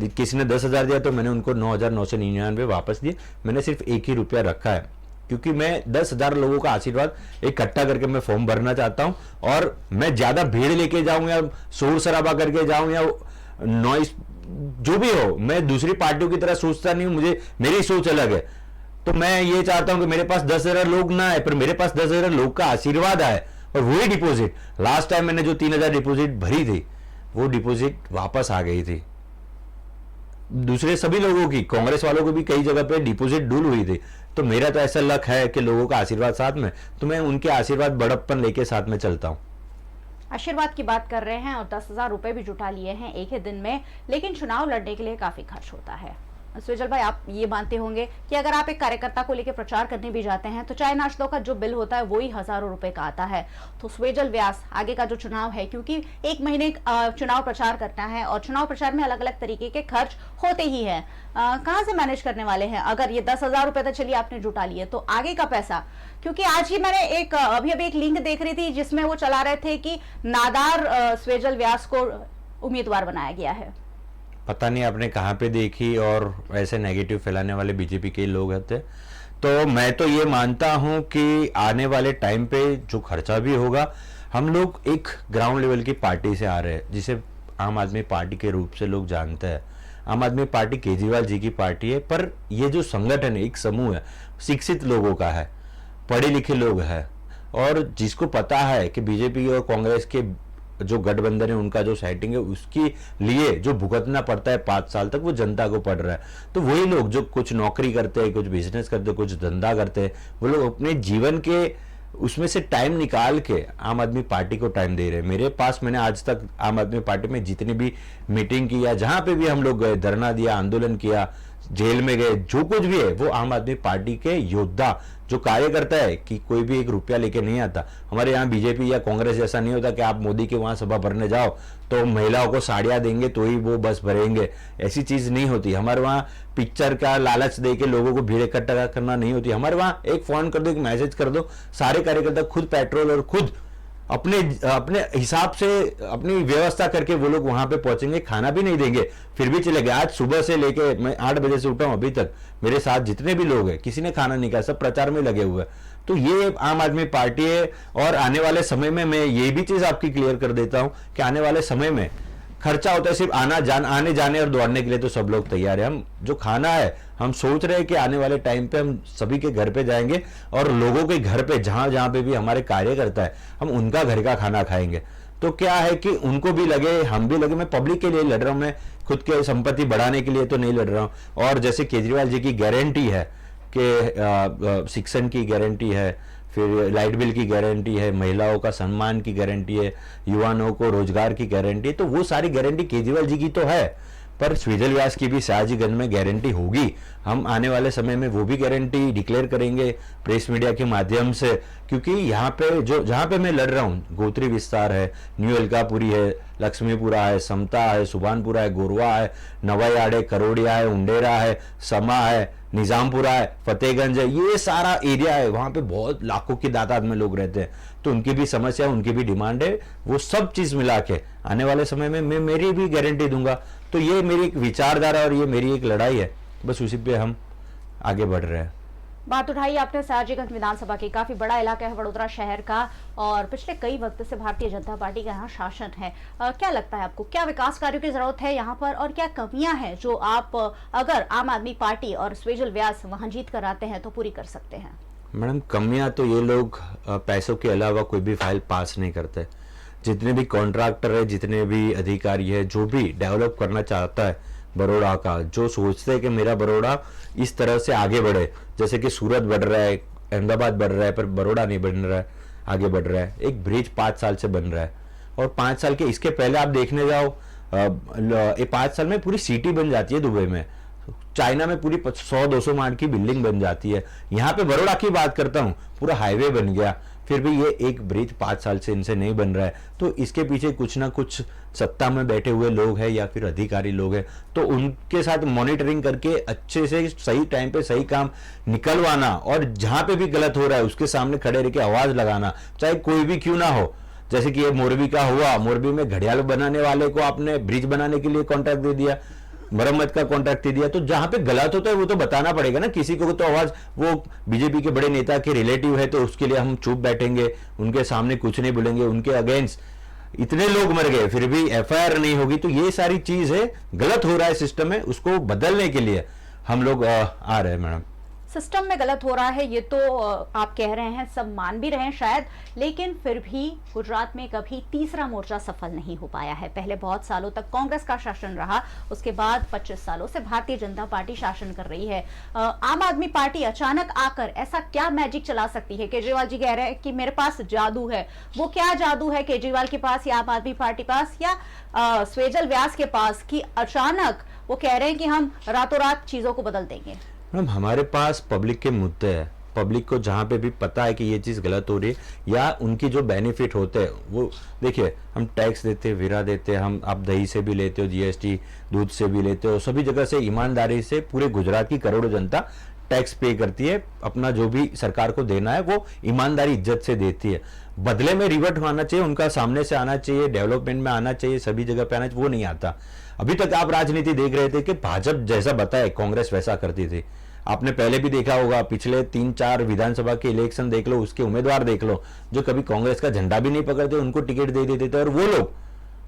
किसी ने 10,000 दिया तो मैंने उनको 9,999 वापस दिए। मैंने सिर्फ 1 ही रुपया रखा है, क्योंकि मैं 10,000 लोगों का आशीर्वाद इकट्ठा करके मैं फॉर्म भरना चाहता हूं। और मैं ज्यादा भीड़ लेके जाऊं या शोर शराबा करके जाऊं या नॉइस जो भी हो, मैं दूसरी पार्टियों की तरह सोचता नहीं हूं, मुझे मेरी सोच अलग है। तो मैं ये चाहता हूं कि मेरे पास 10,000 लोग ना आए, पर मेरे पास 10,000 लोग का आशीर्वाद आए। और वही डिपॉजिट, लास्ट टाइम मैंने जो 3,000 डिपॉजिट भरी थी, वो डिपॉजिट वापस आ गई थी। दूसरे सभी लोगों की, कांग्रेस वालों को भी कई जगह पे डिपॉजिट डूल हुई थी। तो मेरा तो ऐसा लक है कि लोगों का आशीर्वाद साथ में, तो मैं उनके आशीर्वाद बड़प्पन लेके साथ में चलता हूं। आशीर्वाद की बात कर रहे हैं और 10,000 रुपए भी जुटा लिए हैं एक ही दिन में, लेकिन चुनाव लड़ने के लिए काफी खर्च होता है। स्वेजल भाई, आप ये मानते होंगे कि अगर आप एक कार्यकर्ता को लेकर प्रचार करने भी जाते हैं तो चाय नाश्तों का जो बिल होता है वही हजारों रुपए का आता है। तो स्वेजल व्यास आगे का जो चुनाव है, क्योंकि 1 महीने चुनाव प्रचार करना है और चुनाव प्रचार में अलग अलग तरीके के खर्च होते ही हैं, कहाँ से मैनेज करने वाले हैं? अगर ये 10,000 रुपए तो चलिए आपने जुटा लिए, तो आगे का पैसा, क्योंकि आज ही मैंने अभी एक लिंक देख रही थी जिसमें वो चला रहे थे कि नादार स्वेजल व्यास को उम्मीदवार बनाया गया है। पता नहीं आपने कहाँ पे देखी, और ऐसे नेगेटिव फैलाने वाले बीजेपी के लोग थे। तो मैं तो ये मानता हूं कि आने वाले टाइम पे जो खर्चा भी होगा, हम लोग एक ग्राउंड लेवल की पार्टी से आ रहे हैं, जिसे आम आदमी पार्टी के रूप से लोग जानते हैं। आम आदमी पार्टी केजरीवाल जी की पार्टी है, पर ये जो संगठन है, एक समूह है, शिक्षित लोगों का है, पढ़े लिखे लोग हैं, और जिसको पता है कि बीजेपी और कांग्रेस के जो गठबंधन है उनका जो सेटिंग है, उसके लिए जो भुगतना पड़ता है 5 साल तक, वो जनता को पड़ रहा है। तो वही लोग जो कुछ नौकरी करते हैं, कुछ बिजनेस करते हैं, कुछ धंधा करते हैं, वो लोग अपने जीवन के उसमें से टाइम निकाल के आम आदमी पार्टी को टाइम दे रहे हैं। मेरे पास, मैंने आज तक आम आदमी पार्टी में जितनी भी मीटिंग की या जहां पे भी हम लोग गए, धरना दिया, आंदोलन किया, जेल में गए, जो कुछ भी है, वो आम आदमी पार्टी के योद्धा जो कार्य करता है, कि कोई भी 1 रुपया लेके नहीं आता। हमारे यहाँ बीजेपी या कांग्रेस जैसा नहीं होता कि आप मोदी के वहां सभा भरने जाओ तो महिलाओं को साड़ियां देंगे तो ही वो बस भरेंगे, ऐसी चीज नहीं होती। हमारे वहाँ पिक्चर का लालच दे के लोगों को भीड़ इकट्ठा करना नहीं होती। हमारे वहाँ एक फोन कर दो, एक मैसेज कर दो, सारे कार्यकर्ता खुद पेट्रोल और खुद अपने हिसाब से अपनी व्यवस्था करके वो लोग वहां पे पहुंचेंगे, खाना भी नहीं देंगे, फिर भी चले गए। आज सुबह से लेके मैं 8 बजे से उठा हूं, अभी तक मेरे साथ जितने भी लोग हैं, किसी ने खाना नहीं खाया, सब प्रचार में लगे हुए हैं। तो ये आम आदमी पार्टी है। और आने वाले समय में मैं ये भी चीज आपकी क्लियर कर देता हूं कि आने वाले समय में खर्चा होता है सिर्फ आने जाने और दौड़ने के लिए, तो सब लोग तैयार है। हम जो खाना है, हम सोच रहे हैं कि आने वाले टाइम पे हम सभी के घर पे जाएंगे और लोगों के घर पे जहां पे भी हमारे कार्य करता है, हम उनका घर का खाना खाएंगे। तो क्या है कि उनको भी लगे, हम भी लगे। मैं पब्लिक के लिए लड़ रहा हूं, मैं खुद की संपत्ति बढ़ाने के लिए तो नहीं लड़ रहा हूं। और जैसे केजरीवाल जी की गारंटी है कि शिक्षण की गारंटी है, फिर लाइट बिल की गारंटी है, महिलाओं का सम्मान की गारंटी है, युवाओं को रोजगार की गारंटी है, तो वो सारी गारंटी केजरीवाल जी की तो है, पर स्वेजल व्यास की भी सयाजीगंज में गारंटी होगी। हम आने वाले समय में वो भी गारंटी डिक्लेयर करेंगे प्रेस मीडिया के माध्यम से, क्योंकि यहाँ पे जहाँ पे मैं लड़ रहा हूँ, गोत्री विस्तार है, न्यू अलकापुरी है, लक्ष्मीपुरा है, समता है, सुभानपुरा है, गोरवा है, नवायाड़ है, करोड़िया है, उंडेरा है, समा है, निजामपुरा है, फतेहगंज है, ये सारा एरिया है। वहां पे बहुत लाखों की तादाद में लोग रहते हैं, तो उनकी भी समस्या, उनकी भी डिमांड है। वो सब चीज मिला के आने वाले समय में मैं मेरी भी गारंटी दूंगा। तो ये मेरी एक विचारधारा और ये मेरी एक लड़ाई है, बस उसी पे हम आगे बढ़ रहे हैं। बात उठाई आपने सयाजीगंज विधानसभा की, काफी बड़ा इलाका है वडोदरा शहर का, और पिछले कई वक्त से भारतीय जनता पार्टी का यहाँ शासन है। क्या लगता है आपको, क्या विकास कार्यों की जरूरत है यहाँ पर, और क्या कमियां हैं जो आप अगर आम आदमी पार्टी और स्वेजल व्यास वहां जीत कर आते हैं तो पूरी कर सकते हैं? मैडम, कमियां तो ये लोग पैसों के अलावा कोई भी फाइल पास नहीं करते। जितने भी कॉन्ट्रैक्टर है, जितने भी अधिकारी है, जो भी डेवलप करना चाहता है बड़ौदा का, जो सोचते हैं कि मेरा बड़ौदा इस तरह से आगे बढ़े, जैसे कि सूरत बढ़ रहा है, अहमदाबाद बढ़ रहा है, पर बड़ौदा नहीं बढ़ रहा है, आगे बढ़ रहा है। एक ब्रिज 5 साल से बन रहा है और 5 साल के इसके पहले आप देखने जाओ, 5 साल में पूरी सिटी बन जाती है दुबई में, चाइना में पूरी 100-200 माड़ की बिल्डिंग बन जाती है। यहाँ पे बड़ौदा की बात करता हूँ, पूरा हाईवे बन गया, फिर भी ये एक ब्रिज 5 साल से इनसे नहीं बन रहा है। तो इसके पीछे कुछ ना कुछ सत्ता में बैठे हुए लोग हैं या फिर अधिकारी लोग हैं, तो उनके साथ मॉनिटरिंग करके अच्छे से सही टाइम पे सही काम निकलवाना, और जहां पे भी गलत हो रहा है उसके सामने खड़े रह के आवाज लगाना, चाहे कोई भी क्यों ना हो। जैसे कि ये मोरबी का हुआ, मोरबी में घड़ियाल बनाने वाले को आपने ब्रिज बनाने के लिए कॉन्ट्रैक्ट दे दिया, मरम्मत का कॉन्ट्रैक्ट दे दिया। तो जहां पे गलत होता है वो तो बताना पड़ेगा ना किसी को, तो आवाज, वो बीजेपी के बड़े नेता के रिलेटिव है तो उसके लिए हम चुप बैठेंगे, उनके सामने कुछ नहीं बोलेंगे, उनके अगेंस्ट इतने लोग मर गए फिर भी एफआईआर नहीं होगी। तो ये सारी चीज है, गलत हो रहा है सिस्टम में, उसको बदलने के लिए हम लोग आ रहे हैं। मैडम, सिस्टम में गलत हो रहा है ये तो आप कह रहे हैं, सब मान भी रहे हैं शायद, लेकिन फिर भी गुजरात में कभी तीसरा मोर्चा सफल नहीं हो पाया है। पहले बहुत सालों तक कांग्रेस का शासन रहा, उसके बाद 25 सालों से भारतीय जनता पार्टी शासन कर रही है। आम आदमी पार्टी अचानक आकर ऐसा क्या मैजिक चला सकती है? केजरीवाल जी कह रहे हैं कि मेरे पास जादू है, वो क्या जादू है केजरीवाल के पास या आम आदमी पार्टी पास या स्वेजल व्यास के पास, कि अचानक वो कह रहे हैं कि हम रातों रात चीजों को बदल देंगे? मैम, हमारे पास पब्लिक के मुद्दे हैं, पब्लिक को जहाँ पे भी पता है कि ये चीज़ गलत हो रही है या उनकी जो बेनिफिट होते हैं, वो देखिए, हम टैक्स देते हैं, विरा देते हैं, हम आप दही से भी लेते हो, जीएसटी, दूध से भी लेते हो, सभी जगह से ईमानदारी से पूरे गुजरात की करोड़ों जनता टैक्स पे करती है, अपना जो भी सरकार को देना है वो ईमानदारी इज्जत से देती है। बदले में रिवर्ट आना चाहिए, उनका सामने से आना चाहिए, डेवलपमेंट में आना चाहिए, सभी जगह पे आना चाहिए, वो नहीं आता। अभी तक आप राजनीति देख रहे थे कि भाजपा जैसा बताए कांग्रेस वैसा करती थी। आपने पहले भी देखा होगा, पिछले 3-4 विधानसभा के इलेक्शन देख लो, उसके उम्मीदवार देख लो, जो कभी कांग्रेस का झंडा भी नहीं पकड़ते उनको टिकट दे देते थे, और वो लोग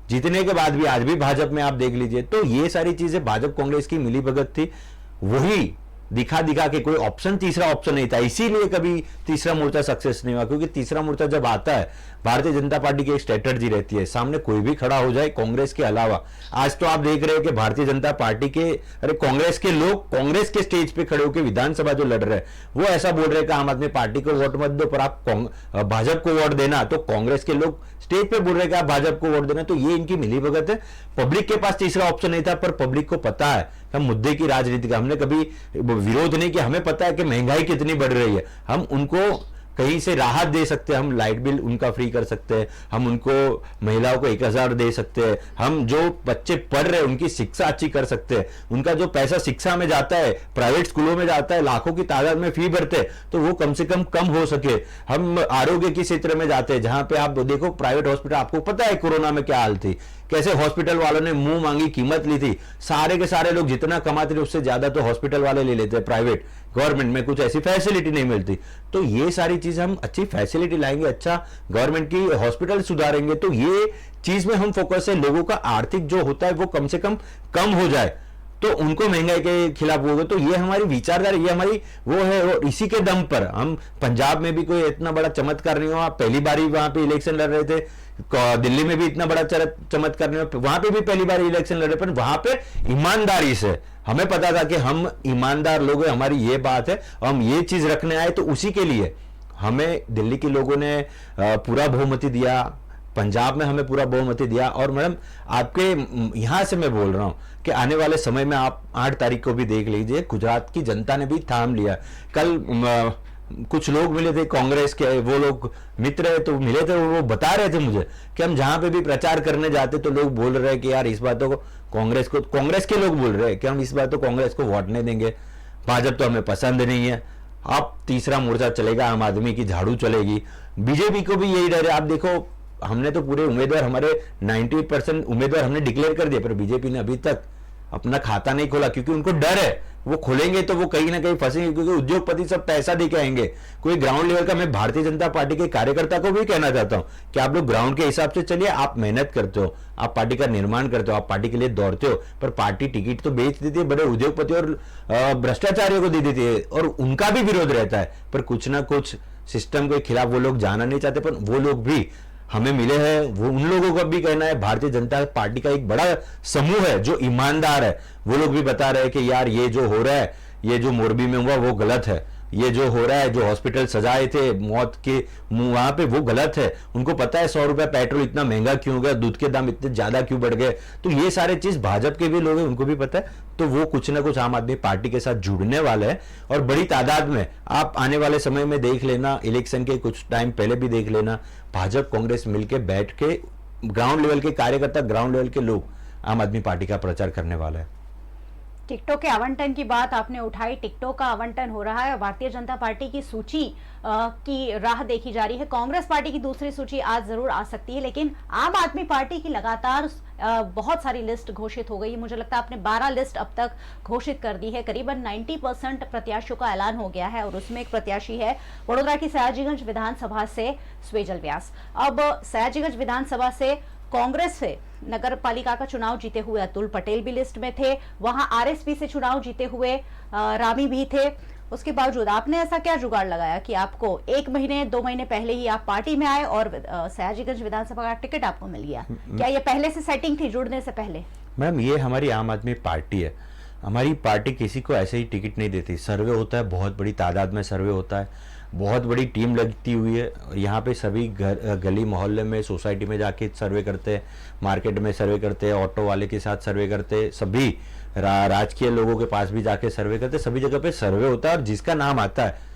जीतने के बाद भी आज भी भाजपा में आप देख लीजिए। तो ये सारी चीजें भाजपा कांग्रेस की मिली भगत थी, वही दिखा दिखा के कोई ऑप्शन, तीसरा ऑप्शन नहीं था, इसीलिए कभी तीसरा मोर्चा सक्सेस नहीं हुआ। क्योंकि तीसरा मोर्चा जब आता है, भारतीय जनता पार्टी की एक स्ट्रेटजी रहती है, सामने कोई भी खड़ा हो जाए कांग्रेस के अलावा। आज तो आप देख रहे हैं कि भारतीय जनता पार्टी के, अरे कांग्रेस के लोग कांग्रेस के स्टेज पे खड़े होकर विधानसभा जो लड़ रहे हैं, वो ऐसा बोल रहे हैं कि आम आदमी पार्टी को वोट मत दो, पर आप भाजपा को वोट देना। तो कांग्रेस के लोग स्टेज पे बोल रहे हैं कि आप भाजपा को वोट देना। तो ये इनकी मिलीभगत है। पब्लिक के पास तीसरा ऑप्शन नहीं था, पर पब्लिक को पता है हम मुद्दे की राजनीति का, हमने कभी विरोध नहीं किया। हमें पता है कि महंगाई कितनी बढ़ रही है, हम उनको कहीं से राहत दे सकते हैं, हम लाइट बिल उनका फ्री कर सकते हैं, हम उनको महिलाओं को 1000 दे सकते हैं, हम जो बच्चे पढ़ रहे हैं उनकी शिक्षा अच्छी कर सकते हैं, उनका जो पैसा शिक्षा में जाता है, प्राइवेट स्कूलों में जाता है, लाखों की तादाद में फी भरते हैं, तो वो कम से कम हो सके। हम आरोग्य के क्षेत्र में जाते हैं, जहां पे आप देखो प्राइवेट हॉस्पिटल, आपको पता है कोरोना में क्या हाल थी, कैसे हॉस्पिटल वालों ने मुंह मांगी कीमत ली थी। सारे के सारे लोग जितना कमाते थे उससे ज्यादा तो हॉस्पिटल वाले ले लेते हैं, प्राइवेट। गवर्नमेंट में कुछ ऐसी फैसिलिटी नहीं मिलती। तो ये सारी चीजें हम अच्छी फैसिलिटी लाएंगे, अच्छा गवर्नमेंट की हॉस्पिटल सुधारेंगे, तो ये चीज में हम फोकस है, लोगों का आर्थिक जो होता है वो कम से कम हो जाए, तो उनको महंगाई के खिलाफ होगा। तो ये हमारी विचारधारा, ये हमारी वो है, और इसी के दम पर हम पंजाब में भी कोई इतना बड़ा चमत्कार नहीं हुआ, पहली बार ही वहां पे इलेक्शन लड़ रहे थे, दिल्ली में भी इतना बड़ा चमत्कार नहीं हुआ, वहां पे भी पहली बार इलेक्शन लड़ रहे, पर वहां पे ईमानदारी से हमें पता था कि हम ईमानदार लोग हैं, हमारी ये बात है, हम ये चीज रखने आए, तो उसी के लिए हमें दिल्ली के लोगों ने पूरा बहुमति दिया, पंजाब में हमें पूरा बहुमति दिया। और मैडम, आपके यहां से मैं बोल रहा हूं कि आने वाले समय में आप 8 तारीख को भी देख लीजिए, गुजरात की जनता ने भी थाम लिया। कल कुछ लोग मिले थे कांग्रेस के, वो लोग मित्र है तो मिले थे, वो बता रहे थे मुझे कि हम जहां पे भी प्रचार करने जाते तो लोग बोल रहे हैं कि यार इस बार तो कांग्रेस के लोग बोल रहे हैं कि हम इस बार तो कांग्रेस को वोट नहीं देंगे, भाजपा तो हमें पसंद नहीं है। अब तीसरा मोर्चा चलेगा, आम आदमी की झाड़ू चलेगी, बीजेपी को भी यही डर है। आप देखो, हमने तो पूरे उम्मीदवार, हमारे 98% उम्मीदवार हमने डिक्लेयर कर दिए, पर बीजेपी ने अभी तक अपना खाता नहीं खोला, क्योंकि उनको डर है वो खोलेंगे तो वो कहीं ना कहीं फंसेंगे, क्योंकि उद्योगपति सब पैसा दे के आएंगे। कोई ग्राउंड लेवल का, मैं भारतीय जनता पार्टी के कार्यकर्ता को भी कहना चाहता हूं कि आप लोग ग्राउंड के हिसाब से चलिए, आप मेहनत करते हो, आप पार्टी का निर्माण करते हो, आप पार्टी के लिए दौड़ते हो, पर पार्टी टिकट तो बेच देती है, बड़े उद्योगपति और भ्रष्टाचारियों को दे देती है, और उनका भी विरोध रहता है। पर कुछ ना कुछ सिस्टम के खिलाफ वो लोग जाना नहीं चाहते, पर वो लोग भी हमें मिले हैं, वो उन लोगों का भी कहना है, भारतीय जनता पार्टी का एक बड़ा समूह है जो ईमानदार है, वो लोग भी बता रहे हैं कि यार ये जो हो रहा है, ये जो मोरबी में हुआ वो गलत है, ये जो हो रहा है, जो हॉस्पिटल सजाए थे मौत के वहां पे, वो गलत है। उनको पता है 100 रुपए पेट्रोल इतना महंगा क्यों हो गया, दूध के दाम इतने ज्यादा क्यों बढ़ गए, तो ये सारे चीज भाजपा के भी लोग हैं, उनको भी पता है। तो वो कुछ ना कुछ आम आदमी पार्टी के साथ जुड़ने वाले हैं और बड़ी तादाद में आप आने वाले समय में देख लेना, इलेक्शन के कुछ टाइम पहले भी देख लेना, भाजपा कांग्रेस मिलकर बैठ के ग्राउंड लेवल के कार्यकर्ता, ग्राउंड लेवल के लोग आम आदमी पार्टी का प्रचार करने वाला है। टिकटों के आवंटन की बात आपने उठाई, टिकटों का आवंटन हो रहा है और भारतीय जनता पार्टी की सूची की राह देखी जा रही है। कांग्रेस पार्टी की दूसरी सूची आज जरूर आ सकती है, लेकिन आम आदमी पार्टी की लगातार बहुत सारी लिस्ट घोषित हो गई है। मुझे लगता है आपने 12 लिस्ट अब तक घोषित कर दी है। करीबन 90% प्रत्याशियों का ऐलान हो गया है और उसमें एक प्रत्याशी है वडोदरा की सयाजीगंज विधानसभा से स्वेजल व्यास। अब सयाजीगंज विधानसभा से कांग्रेस से नगर पालिका का चुनाव जीते हुए अतुल पटेल भी लिस्ट में थे, वहां आरएसपी से चुनाव जीते हुए रामी भी थे। उसके बावजूद आपने ऐसा क्या जुगाड़ लगाया कि आपको 1 महीने 2 महीने पहले ही आप पार्टी में आए और सयाजीगंज विधानसभा का टिकट आपको मिल गया? क्या ये पहले से सेटिंग थी जुड़ने से पहले? मैम, ये हमारी आम आदमी पार्टी है। हमारी पार्टी किसी को ऐसे ही टिकट नहीं देती। सर्वे होता है, बहुत बड़ी तादाद में सर्वे होता है, बहुत बड़ी टीम लगती हुई है। यहाँ पे सभी गली मोहल्ले में, सोसाइटी में जाके सर्वे करते हैं, मार्केट में सर्वे करते हैं, ऑटो वाले के साथ सर्वे करते हैं, सभी राजकीय लोगों के पास भी जाके सर्वे करते हैं। सभी जगह पे सर्वे होता है और जिसका नाम आता है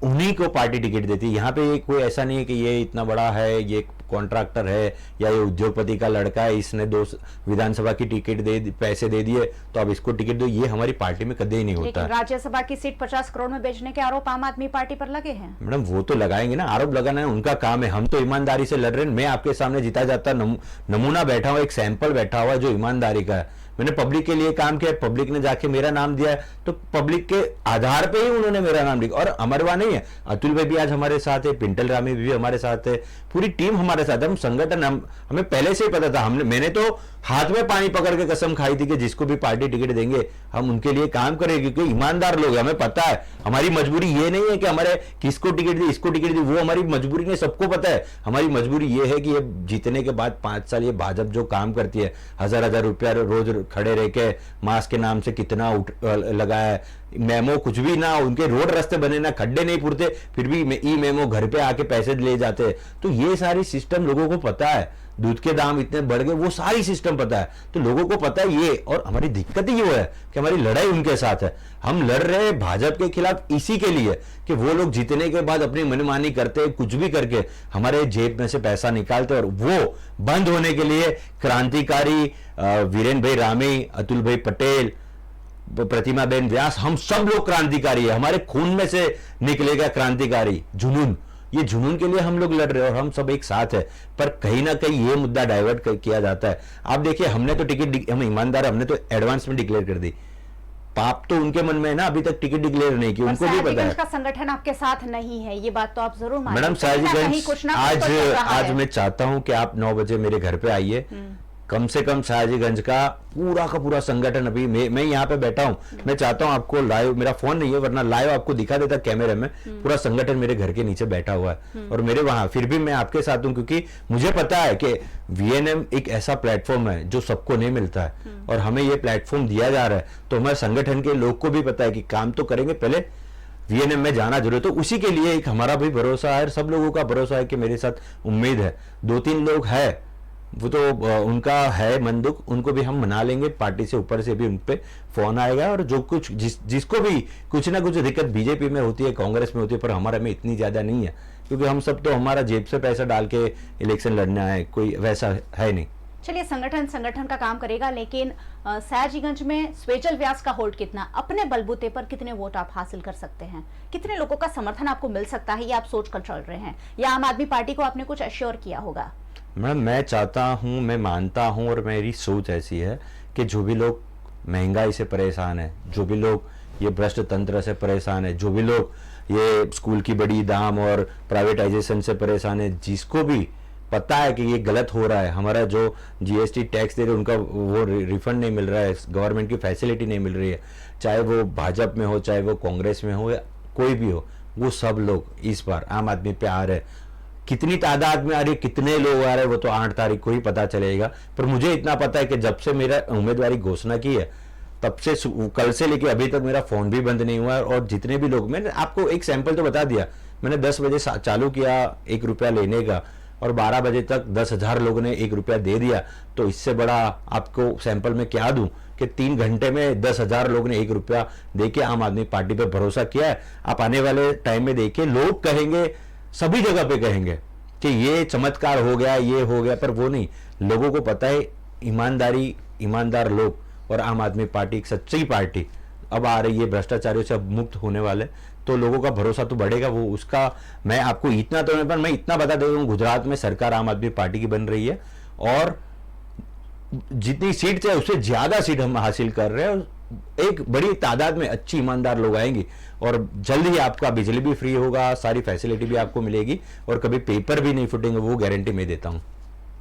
उन्हीं को पार्टी टिकट देती है। यहाँ पे कोई ऐसा नहीं है कि ये इतना बड़ा है, ये कॉन्ट्रैक्टर है या ये उद्योगपति का लड़का है, इसने 2 विधानसभा की टिकट पैसे दे दिए तो अब इसको टिकट दो, ये हमारी पार्टी में कभी नहीं होता। राज्यसभा की सीट 50 करोड़ में बेचने के आरोप आम आदमी पार्टी पर लगे हैं। मैडम, वो तो लगाएंगे ना, आरोप लगाना है उनका काम है। हम तो ईमानदारी से लड़ रहे हैं। मैं आपके सामने जीता जाता नमूना बैठा हुआ, एक सैंपल बैठा हुआ जो ईमानदारी का है। मैंने पब्लिक के लिए काम किया, पब्लिक ने जाके मेरा नाम दिया है, तो पब्लिक के आधार पे ही उन्होंने मेरा नाम लिखा। और अमरवा नहीं है, अतुल भाई भी आज हमारे साथ है, पिंटल रामी भी हमारे साथ है, पूरी टीम हमारे साथ है। हम संगठन, हमें पहले से ही पता था। मैंने तो हाथ में पानी पकड़ के कसम खाई थी कि जिसको भी पार्टी टिकट देंगे हम उनके लिए काम करेंगे, क्योंकि ईमानदार लोग हैं। हमें पता है हमारी मजबूरी ये नहीं है कि हमारे किसको टिकट दी, इसको टिकट दी, वो हमारी मजबूरी नहीं, सबको पता है। हमारी मजबूरी ये है कि ये जीतने के बाद 5 साल ये भाजपा जो काम करती है, 1000 रुपया रोज खड़े रह के मास्क के नाम से कितना लगाया है, मेमो कुछ भी ना, उनके रोड रास्ते बने ना, खड्डे नहीं पुरते, फिर भी ई मेमो घर पे आके पैसे ले जाते हैं। तो ये सारी सिस्टम लोगों को पता है। दूध के दाम इतने बढ़ गए, वो सारी सिस्टम पता है, तो लोगों को पता है ये। और हमारी दिक्कत ही वो है कि हमारी लड़ाई उनके साथ है। हम लड़ रहे हैं भाजपा के खिलाफ इसी के लिए कि वो लोग जीतने के बाद अपनी मनमानी करते, कुछ भी करके हमारे जेब में से पैसा निकालते, और वो बंद होने के लिए क्रांतिकारी वीरेंद्र भाई रामी, अतुल भाई पटेल, प्रतिमा बेन व्यास, हम सब लोग क्रांतिकारी है। हमारे खून में से निकलेगा क्रांतिकारी जुनून। ये जुनून के लिए हम लोग लड़ रहे हैं और हम सब एक साथ है। पर कहीं ना कहीं ये मुद्दा डाइवर्ट किया जाता है। आप देखिए, हमने तो टिकट, हम ईमानदार, हमने तो एडवांस में डिक्लेयर कर दी। पाप तो उनके मन में है ना, अभी तक टिकट डिक्लेयर नहीं की, उनको भी पता है। का संगठन आपके साथ नहीं है, ये बात तो आप जरूर मानिए। मैडम, सयाजीगंज आज मैं चाहता हूं कि आप 9 बजे मेरे घर पे आइए। कम से कम सयाजीगंज का पूरा संगठन, अभी मैं यहाँ पे बैठा हूँ, मैं चाहता हूँ आपको लाइव, मेरा फोन नहीं है वरना लाइव आपको दिखा देता कैमरे में, पूरा संगठन मेरे घर के नीचे बैठा हुआ है और मेरे वहां, फिर भी मैं आपके साथ हूँ, क्योंकि मुझे पता है कि वीएनएम एक ऐसा प्लेटफॉर्म है जो सबको नहीं मिलता है और हमें ये प्लेटफॉर्म दिया जा रहा है। तो हमारे संगठन के लोग को भी पता है कि काम तो करेंगे, पहले वीएनएम में जाना जरूरी है। तो उसी के लिए एक हमारा भी भरोसा है, सब लोगों का भरोसा है कि मेरे साथ उम्मीद है। 2-3 लोग है, वो तो उनका है मन दुख, उनको भी हम मना लेंगे। पार्टी से ऊपर से भी उन पे फोन आएगा और जो कुछ जिसको भी कुछ ना कुछ दिक्कत बीजेपी में होती है, कांग्रेस में होती है, पर हमारे में इतनी ज्यादा नहीं है, क्योंकि हम सब तो हमारा जेब से पैसा डाल के इलेक्शन लड़ना है, कोई वैसा है नहीं। चलिए, संगठन का काम करेगा, लेकिन सयाजीगंज में स्वेजल व्यास का होल्ड कितना, अपने बलबूते पर कितने वोट आप हासिल कर सकते हैं, कितने लोगों का समर्थन आपको मिल सकता है, ये आप सोच कर चल रहे हैं, या आम आदमी पार्टी को आपने कुछ एश्योर किया होगा? मैडम, मैं चाहता हूं, मैं मानता हूं और मेरी सोच ऐसी है कि जो भी लोग महंगाई से परेशान है, जो भी लोग ये भ्रष्ट तंत्र से परेशान है, जो भी लोग ये स्कूल की बड़ी दाम और प्राइवेटाइजेशन से परेशान है, जिसको भी पता है कि ये गलत हो रहा है, हमारा जो जीएसटी टैक्स दे रहे उनका वो रिफंड नहीं मिल रहा है, गवर्नमेंट की फैसिलिटी नहीं मिल रही है, चाहे वो भाजपा में हो, चाहे वो कांग्रेस में हो, या कोई भी हो, वो सब लोग इस बार आम आदमी पे आ रहे हैं। कितनी तादाद में आ रही है, कितने लोग आ रहे हैं, वो तो 8 तारीख को ही पता चलेगा। पर मुझे इतना पता है कि जब से मेरा उम्मीदवारी घोषणा की है तब से कल से लेके अभी तक मेरा फोन भी बंद नहीं हुआ है। और जितने भी लोग, मैंने आपको एक सैंपल तो बता दिया, मैंने 10 बजे चालू किया 1 रुपया लेने का और 12 बजे तक 10,000 लोगों ने 1 रुपया दे दिया। तो इससे बड़ा आपको सैंपल में क्या दूं कि 3 घंटे में 10,000 लोगों ने 1 रुपया दे के आम आदमी पार्टी पे भरोसा किया है। आप आने वाले टाइम में देखिए, लोग कहेंगे, सभी जगह पे कहेंगे कि ये चमत्कार हो गया, ये हो गया, पर वो नहीं। लोगों को पता है ईमानदारी, ईमानदार लोग और आम आदमी पार्टी एक सच्ची पार्टी अब आ रही है, भ्रष्टाचारियों से अब मुक्त होने वाले, तो लोगों का भरोसा तो बढ़ेगा। वो उसका मैं आपको इतना तो नहीं, पर मैं इतना बता देता हूँ, गुजरात में सरकार आम आदमी पार्टी की बन रही है और जितनी सीट है उससे ज्यादा सीट हम हासिल कर रहे हैं। एक बड़ी तादाद में अच्छी ईमानदार लोग आएंगी और जल्द ही आपका बिजली भी फ्री होगा, सारी फैसिलिटी भी आपको मिलेगी और कभी पेपर भी नहीं फूटेंगे, वो गारंटी मैं देता हूँ।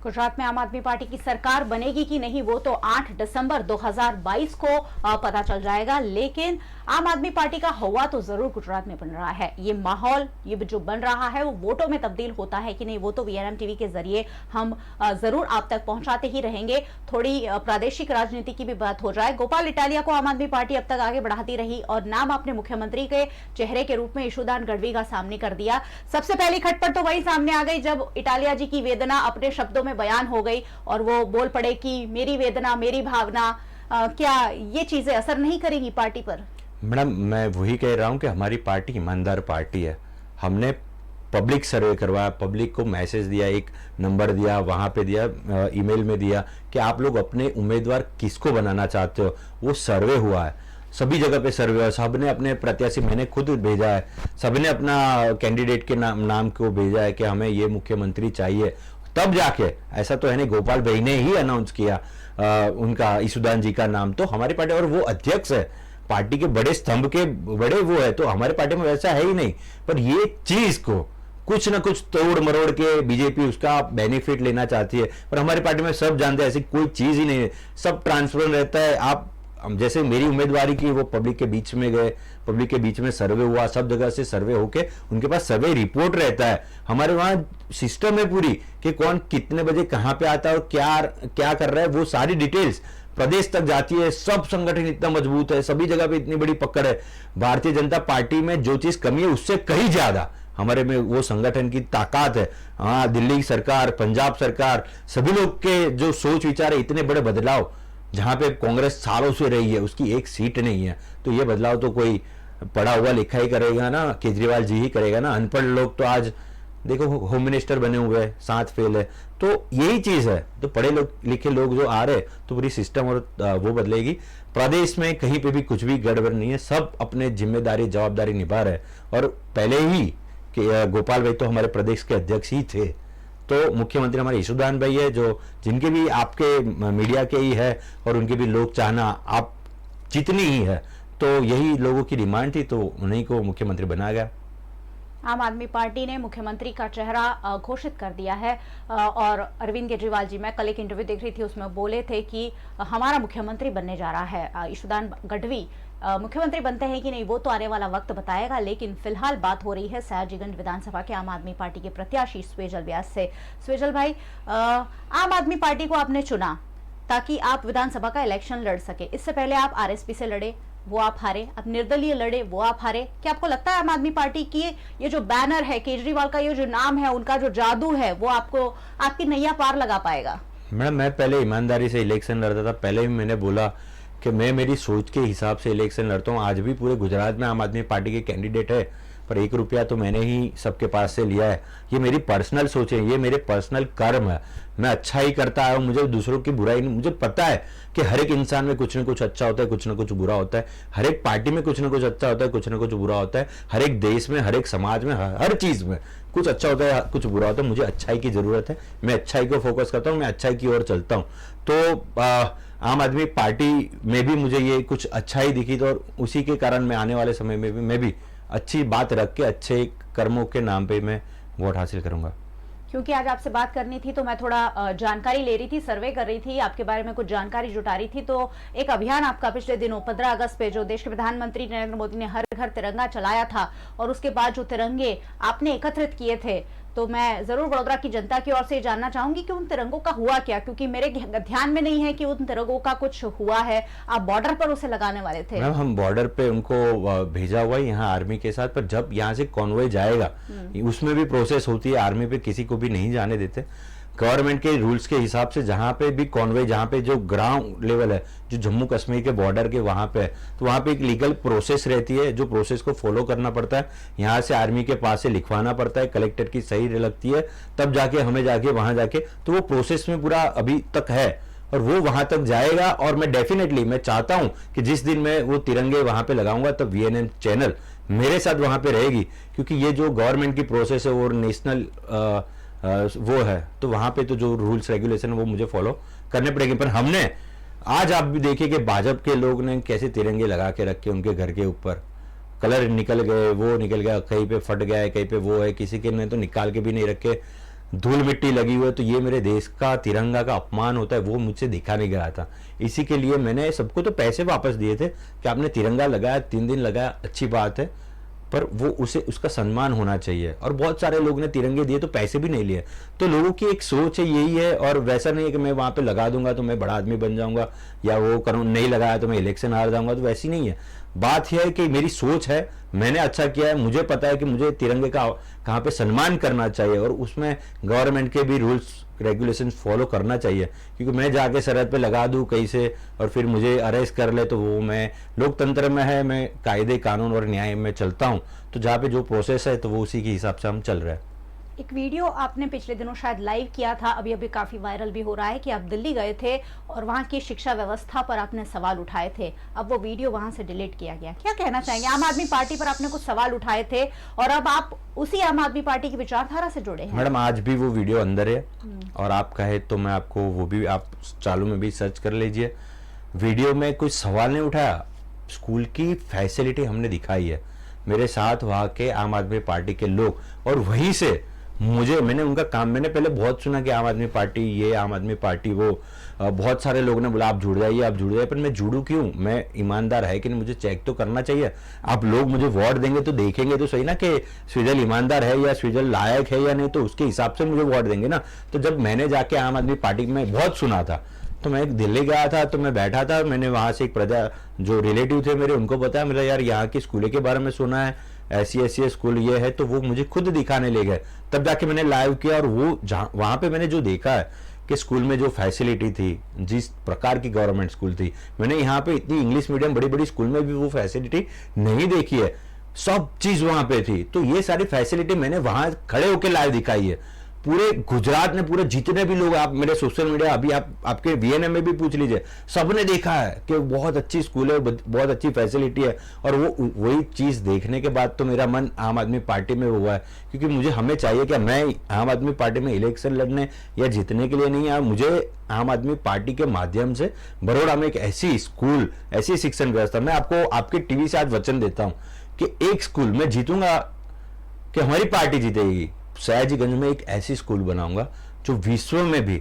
गुजरात में आम आदमी पार्टी की सरकार बनेगी कि नहीं वो तो 8 दिसंबर 2022 को पता चल जाएगा, लेकिन आम आदमी पार्टी का हवा तो जरूर गुजरात में बन रहा है। ये माहौल, ये जो बन रहा है वो वोटों में तब्दील होता है कि नहीं, वो तो VNM टीवी के जरिए हम जरूर आप तक पहुंचाते ही रहेंगे। थोड़ी प्रादेशिक राजनीति की भी बात हो जाए। गोपाल इटालिया को आम आदमी पार्टी अब तक आगे बढ़ाती रही और नाम अपने मुख्यमंत्री के चेहरे के रूप में ईशुदान गढ़वी का सामने कर दिया। सबसे पहली खटपट तो वही सामने आ गई जब इटालिया जी की वेदना अपने शब्दों में बयान हो गई और वो बोल पड़े कि मेरी वेदना मेरी भावना। क्या ये चीजें असर नहीं करेंगी पार्टी पर? मैडम, मैं वही कह रहा हूं कि हमारी पार्टी ईमानदार पार्टी है। हमने पब्लिक सर्वे करवाया, पब्लिक को मैसेज दिया, एक नंबर दिया, वहां पे दिया, ईमेल में दिया कि आप लोग अपने उम्मीदवार किसको बनाना चाहते हो। वो सर्वे हुआ है, सभी जगह पे सर्वे हुआ, सबने अपने प्रत्याशी, मैंने खुद भेजा है, सबने अपना कैंडिडेट के नाम को भेजा है कि हमें ये मुख्यमंत्री चाहिए। तब जाके, ऐसा तो है नहीं, गोपाल भाई ने ही अनाउंस किया उनका, ईशुदान जी का नाम। तो हमारी पार्टी, और वो अध्यक्ष है पार्टी के, बड़े स्तंभ के बड़े वो है, तो हमारे पार्टी में वैसा है ही नहीं। पर ये चीज को कुछ ना कुछ तोड़ मरोड़ के बीजेपी उसका बेनिफिट लेना चाहती है, पर हमारी पार्टी में सब जानते हैं ऐसी कोई चीज ही नहीं है, सब ट्रांसपेरेंट रहता है। आप जैसे मेरी उम्मीदवारी की, वो पब्लिक के बीच में गए, पब्लिक के बीच में सर्वे हुआ, सब जगह से सर्वे होके उनके पास सर्वे रिपोर्ट रहता है। हमारे वहां सिस्टम है पूरी कि कौन कितने बजे कहां पे आता है और क्या कर रहा है, वो सारी डिटेल्स प्रदेश तक जाती है। सब संगठन इतना मजबूत है, सभी जगह पे इतनी बड़ी पकड़ है। भारतीय जनता पार्टी में जो चीज कमी है उससे कहीं ज्यादा हमारे में वो संगठन की ताकत है। हाँ, दिल्ली सरकार, पंजाब सरकार, सभी लोग के जो सोच विचार है, इतने बड़े बदलाव जहां पे कांग्रेस सालों से रही है, उसकी एक सीट नहीं है, तो ये बदलाव तो कोई पढ़ा हुआ लिखा ही करेगा ना, केजरीवाल जी ही करेगा ना। अनपढ़ लोग तो आज देखो होम मिनिस्टर बने हुए हैं, 7 फेल है, तो यही चीज है। तो पढ़े लिखे लोग जो आ रहे, तो पूरी सिस्टम और वो बदलेगी। प्रदेश में कहीं पे भी कुछ भी गड़बड़ नहीं है, सब अपने जिम्मेदारी जवाबदारी निभा रहे। और पहले ही कि गोपाल भाई तो हमारे प्रदेश के अध्यक्ष ही थे, तो मुख्यमंत्री हमारे ईशुदान भाई है, जो जिनके भी आपके मीडिया के ही है और उनके भी लोग चाहना आप जितनी ही है, तो यही लोगों की डिमांड थी, तो उन्हीं को मुख्यमंत्री बनाया गया। आम आदमी पार्टी ने मुख्यमंत्री का चेहरा घोषित कर दिया है और अरविंद केजरीवाल जी, मैं कल एक इंटरव्यू देख रही थी, उसमें बोले थे कि हमारा मुख्यमंत्री बनने जा रहा है ईशुदान गढ़वी। मुख्यमंत्री बनते हैं कि नहीं वो तो आने वाला वक्त बताएगा, लेकिन फिलहाल बात हो रही है सयाजीगंज विधानसभा के आम आदमी पार्टी के प्रत्याशी स्वेजल व्यास से। स्वेजल भाई, आम आदमी पार्टी को आपने चुना ताकि आप विधानसभा का इलेक्शन लड़ सके। इससे पहले आप RSP से लड़े, वो आप हारे, अब निर्दलीय लड़े, वो आप हारे। क्या आपको लगता है आम आदमी पार्टी की ये जो बैनर है, केजरीवाल का ये जो नाम है, उनका जो जादू है, वो आपको आपकी नैया पार लगा पाएगा? मैडम, मैं पहले ईमानदारी से इलेक्शन लड़ता था, पहले भी मैंने बोला कि मैं मेरी सोच के हिसाब से इलेक्शन लड़ता हूँ। आज भी पूरे गुजरात में आम आदमी पार्टी के कैंडिडेट है, पर 1 रुपया तो मैंने ही सबके पास से लिया है। ये मेरी पर्सनल सोच है, ये मेरे पर्सनल कर्म है। मैं अच्छा ही करता आया हूँ, मुझे दूसरों की बुराई नहीं। मुझे पता है कि हर एक इंसान में कुछ ना कुछ अच्छा होता है, कुछ ना कुछ बुरा होता है। हर एक पार्टी में कुछ ना कुछ अच्छा होता है, कुछ ना कुछ बुरा होता है। हर एक देश में, हर एक समाज में, हर चीज में कुछ अच्छा होता है, कुछ बुरा होता है। मुझे अच्छाई की जरूरत है, मैं अच्छाई को फोकस करता हूँ, मैं अच्छाई की ओर चलता हूँ। तो आम आदमी पार्टी में भी मुझे ये कुछ अच्छाई दिखी, तो और उसी के कारण मैं आने वाले समय में भी मैं भी अच्छी बात रख के अच्छे कर्मों के नाम पे मैं वोट हासिल करूंगा। क्योंकि आज आपसे बात करनी थी तो मैं थोड़ा जानकारी ले रही थी, सर्वे कर रही थी, आपके बारे में कुछ जानकारी जुटा रही थी। तो एक अभियान आपका पिछले दिनों 15 अगस्त पे जो देश के प्रधानमंत्री नरेंद्र मोदी ने हर घर तिरंगा चलाया था, और उसके बाद जो तिरंगे आपने एकत्रित किए थे, तो मैं जरूर वडोदरा की जनता की ओर से जानना चाहूंगी कि उन तिरंगों का हुआ क्या, क्योंकि मेरे ध्यान में नहीं है कि उन तिरंगों का कुछ हुआ है। आप बॉर्डर पर उसे लगाने वाले थे। मैम हम बॉर्डर पे उनको भेजा हुआ है यहाँ आर्मी के साथ, पर जब यहाँ से कॉन्वॉय जाएगा उसमें भी प्रोसेस होती है, आर्मी पे किसी को भी नहीं जाने देते। गवर्नमेंट के रूल्स के हिसाब से जहाँ पे भी कॉन्वॉय, जहाँ पे जो ग्राउंड लेवल है, जो जम्मू कश्मीर के बॉर्डर के वहाँ पे है, तो वहाँ पे एक लीगल प्रोसेस रहती है, जो प्रोसेस को फॉलो करना पड़ता है। यहाँ से आर्मी के पास से लिखवाना पड़ता है, कलेक्टर की सही लगती है, तब जाके हमें जाके वहाँ जाके, तो वो प्रोसेस में पूरा अभी तक है और वो वहां तक जाएगा। और मैं डेफिनेटली मैं चाहता हूं कि जिस दिन मैं वो तिरंगे वहां पे लगाऊंगा तब VNN चैनल मेरे साथ वहां पे रहेगी, क्योंकि ये जो गवर्नमेंट की प्रोसेस है और नेशनल वो है, तो वहां पे तो जो रूल्स रेगुलेशन वो मुझे फॉलो करने पड़ेंगे। पर हमने आज आप भी देखिए कि भाजपा के लोग ने कैसे तिरंगे लगा के रखे उनके घर के ऊपर, कलर निकल गए, वो निकल गया, कहीं पे फट गया है, कहीं पे वो है, किसी के ने तो निकाल के भी नहीं रखे, धूल मिट्टी लगी हुई है। तो ये मेरे देश का तिरंगा का अपमान होता है, वो मुझसे दिखा नहीं गया था। इसी के लिए मैंने सबको तो पैसे वापस दिए थे कि आपने तिरंगा लगाया, 3 दिन लगाया, अच्छी बात है, पर वो उसका सम्मान होना चाहिए। और बहुत सारे लोग ने तिरंगे दिए तो पैसे भी नहीं लिए। तो लोगों की एक सोच है, यही है। और वैसा नहीं है कि मैं वहां पे लगा दूंगा तो मैं बड़ा आदमी बन जाऊंगा, या वो करूँ नहीं लगाया तो मैं इलेक्शन हार जाऊंगा, तो वैसी नहीं है। बात यह है कि मेरी सोच है, मैंने अच्छा किया है, मुझे पता है कि मुझे तिरंगे का कहाँ पे सम्मान करना चाहिए और उसमें गवर्नमेंट के भी रूल्स रेगुलेशंस फॉलो करना चाहिए। क्योंकि मैं जाके सरहद पे लगा दूं कहीं से और फिर मुझे अरेस्ट कर ले, तो वो मैं लोकतंत्र में है, मैं कायदे कानून और न्याय में चलता हूं, तो जहाँ पे जो प्रोसेस है तो वो उसी के हिसाब से हम चल रहे हैं। एक वीडियो आपने पिछले दिनों शायद लाइव किया था, अभी अभी काफी वायरल भी हो रहा है, कि आप दिल्ली गए थे और वहां की शिक्षा व्यवस्था पर आपने सवाल उठाए थे। अब वो वीडियो वहां से डिलीट किया गया, क्या कहना चाहेंगे? आम आदमी पार्टी पर आपने कुछ सवाल उठाए थे और अब आप उसी आम आदमी पार्टी की विचारधारा से जुड़े हैं। मैडम आज भी वो वीडियो अंदर है और आप कहे तो मैं आपको वो भी आप चालू में भी सर्च कर लीजिए। वीडियो में कोई सवाल नहीं उठाया, स्कूल की फैसिलिटी हमने दिखाई है। मेरे साथ वहाँ के आम आदमी पार्टी के लोग, और वहीं से मैंने उनका काम, मैंने पहले बहुत सुना कि आम आदमी पार्टी ये, आम आदमी पार्टी वो, बहुत सारे लोगों ने बोला आप जुड़ जाइए, आप जुड़ जाइए, पर मैं जुड़ूं क्यों? मैं ईमानदार है कि नहीं, मुझे चेक तो करना चाहिए। आप लोग मुझे वोट देंगे तो देखेंगे तो सही ना कि सृजल ईमानदार है या सृजल लायक है या नहीं, तो उसके हिसाब से मुझे वोट देंगे ना। तो जब मैंने जाके आम आदमी पार्टी में बहुत सुना था, तो मैं दिल्ली गया था, तो मैं बैठा था, मैंने वहां से एक प्रजा जो रिलेटिव थे मेरे, उनको बताया, मेरा यार यहाँ की स्कूल के बारे में सुना है, ऐसी स्कूल ये है, तो वो मुझे खुद दिखाने ले गए। तब जाके मैंने लाइव किया और वो वहां पे मैंने जो देखा है कि स्कूल में जो फैसिलिटी थी, जिस प्रकार की गवर्नमेंट स्कूल थी, मैंने यहाँ पे इतनी इंग्लिश मीडियम बड़ी बड़ी स्कूल में भी वो फैसिलिटी नहीं देखी है। सब चीज वहां पे थी। तो ये सारी फैसिलिटी मैंने वहां खड़े होकर लाइव दिखाई है। पूरे गुजरात में पूरे जितने भी लोग, आप मेरे सोशल मीडिया अभी आपके VNM में भी पूछ लीजिए, सबने देखा है कि बहुत अच्छी स्कूल है, बहुत अच्छी फैसिलिटी है। और वो वही चीज देखने के बाद तो मेरा मन आम आदमी पार्टी में हुआ है, क्योंकि हमें चाहिए कि मैं आम आदमी पार्टी में इलेक्शन लड़ने या जीतने के लिए नहीं आया, मुझे आम आदमी पार्टी के माध्यम से बड़ौदा में एक ऐसी स्कूल, ऐसी शिक्षण व्यवस्था, मैं आपको आपके टीवी से आज वचन देता हूं कि एक स्कूल मैं जीतूंगा कि हमारी पार्टी जीतेगी। सयाजीगंज में एक ऐसी स्कूल बनाऊंगा जो विश्व में भी,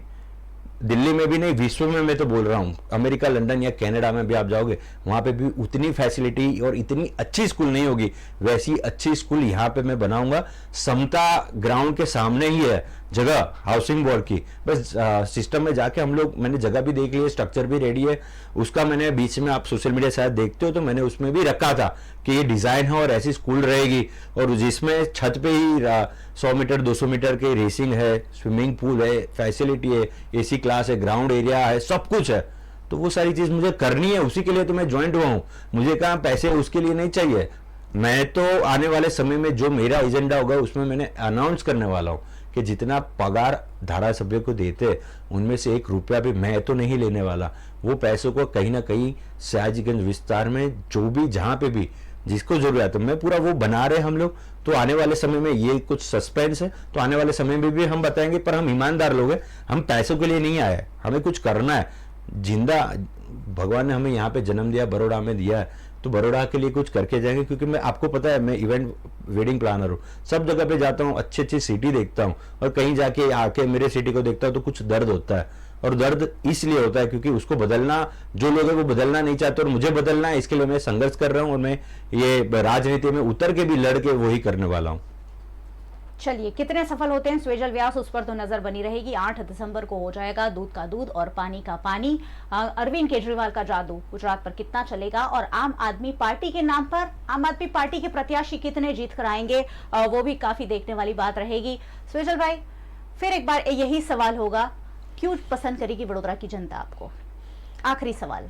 दिल्ली में भी नहीं, विश्व में मैं तो बोल रहा हूं, अमेरिका, लंदन या कनाडा में भी आप जाओगे, वहां पे भी उतनी फैसिलिटी और इतनी अच्छी स्कूल नहीं होगी, वैसी अच्छी स्कूल यहां पे मैं बनाऊंगा। समता ग्राउंड के सामने ही है जगह हाउसिंग बोर्ड की, बस सिस्टम में जाके हम लोग, मैंने जगह भी देख ली है, स्ट्रक्चर भी रेडी है। उसका मैंने बीच में, आप सोशल मीडिया शायद देखते हो, तो मैंने उसमें भी रखा था कि ये डिजाइन है और ऐसी स्कूल रहेगी, और जिसमें छत पे ही 100 मीटर 200 मीटर की रेसिंग है, स्विमिंग पूल है, फैसिलिटी है, AC क्लास है, ग्राउंड एरिया है, सब कुछ है। तो वो सारी चीज मुझे करनी है, उसी के लिए तो मैं ज्वाइंट हुआ हूं। मुझे कहा पैसे उसके लिए नहीं चाहिए, मैं तो आने वाले समय में जो मेरा एजेंडा होगा उसमें मैंने अनाउंस करने वाला हूं कि जितना पगार धारासभ्य को देते उनमें से 1 रुपया भी मैं तो नहीं लेने वाला। वो पैसों को कहीं ना कहीं सयाजीगंज विस्तार में जो भी, जहां पे भी जिसको जरूरत है, मैं पूरा वो बना रहे हम लोग। तो आने वाले समय में ये कुछ सस्पेंस है, तो आने वाले समय में भी हम बताएंगे, पर हम ईमानदार लोग हैं, हम पैसों के लिए नहीं आए, हमें कुछ करना है। जिंदा भगवान ने हमें यहाँ पे जन्म दिया, बड़ौदा में दिया है, तो बड़ौदा के लिए कुछ करके जाएंगे। क्योंकि मैं, आपको पता है, मैं इवेंट वेडिंग प्लानर हूँ, सब जगह पे जाता हूँ, अच्छी अच्छी सिटी देखता हूँ, और कहीं जाके आके मेरे सिटी को देखता हूँ तो कुछ दर्द होता है। और दर्द इसलिए होता है क्योंकि उसको बदलना, जो लोग हैं वो बदलना नहीं चाहते, और मुझे बदलना है, इसके लिए मैं संघर्ष कर रहा हूँ, और मैं ये राजनीति में उतर के भी लड़ के वही करने वाला हूँ। चलिए, कितने सफल होते हैं स्वेजल व्यास, उस पर तो नजर बनी रहेगी। 8 दिसंबर को हो जाएगा दूध का दूध और पानी का पानी। अरविंद केजरीवाल का जादू गुजरात पर कितना चलेगा और आम आदमी पार्टी के नाम पर आम आदमी पार्टी के प्रत्याशी कितने जीत कर आएंगे, वो भी काफी देखने वाली बात रहेगी। स्वेजल भाई, फिर एक बार यही सवाल होगा, क्यों पसंद करेगी वडोदरा की जनता आपको? आखिरी सवाल।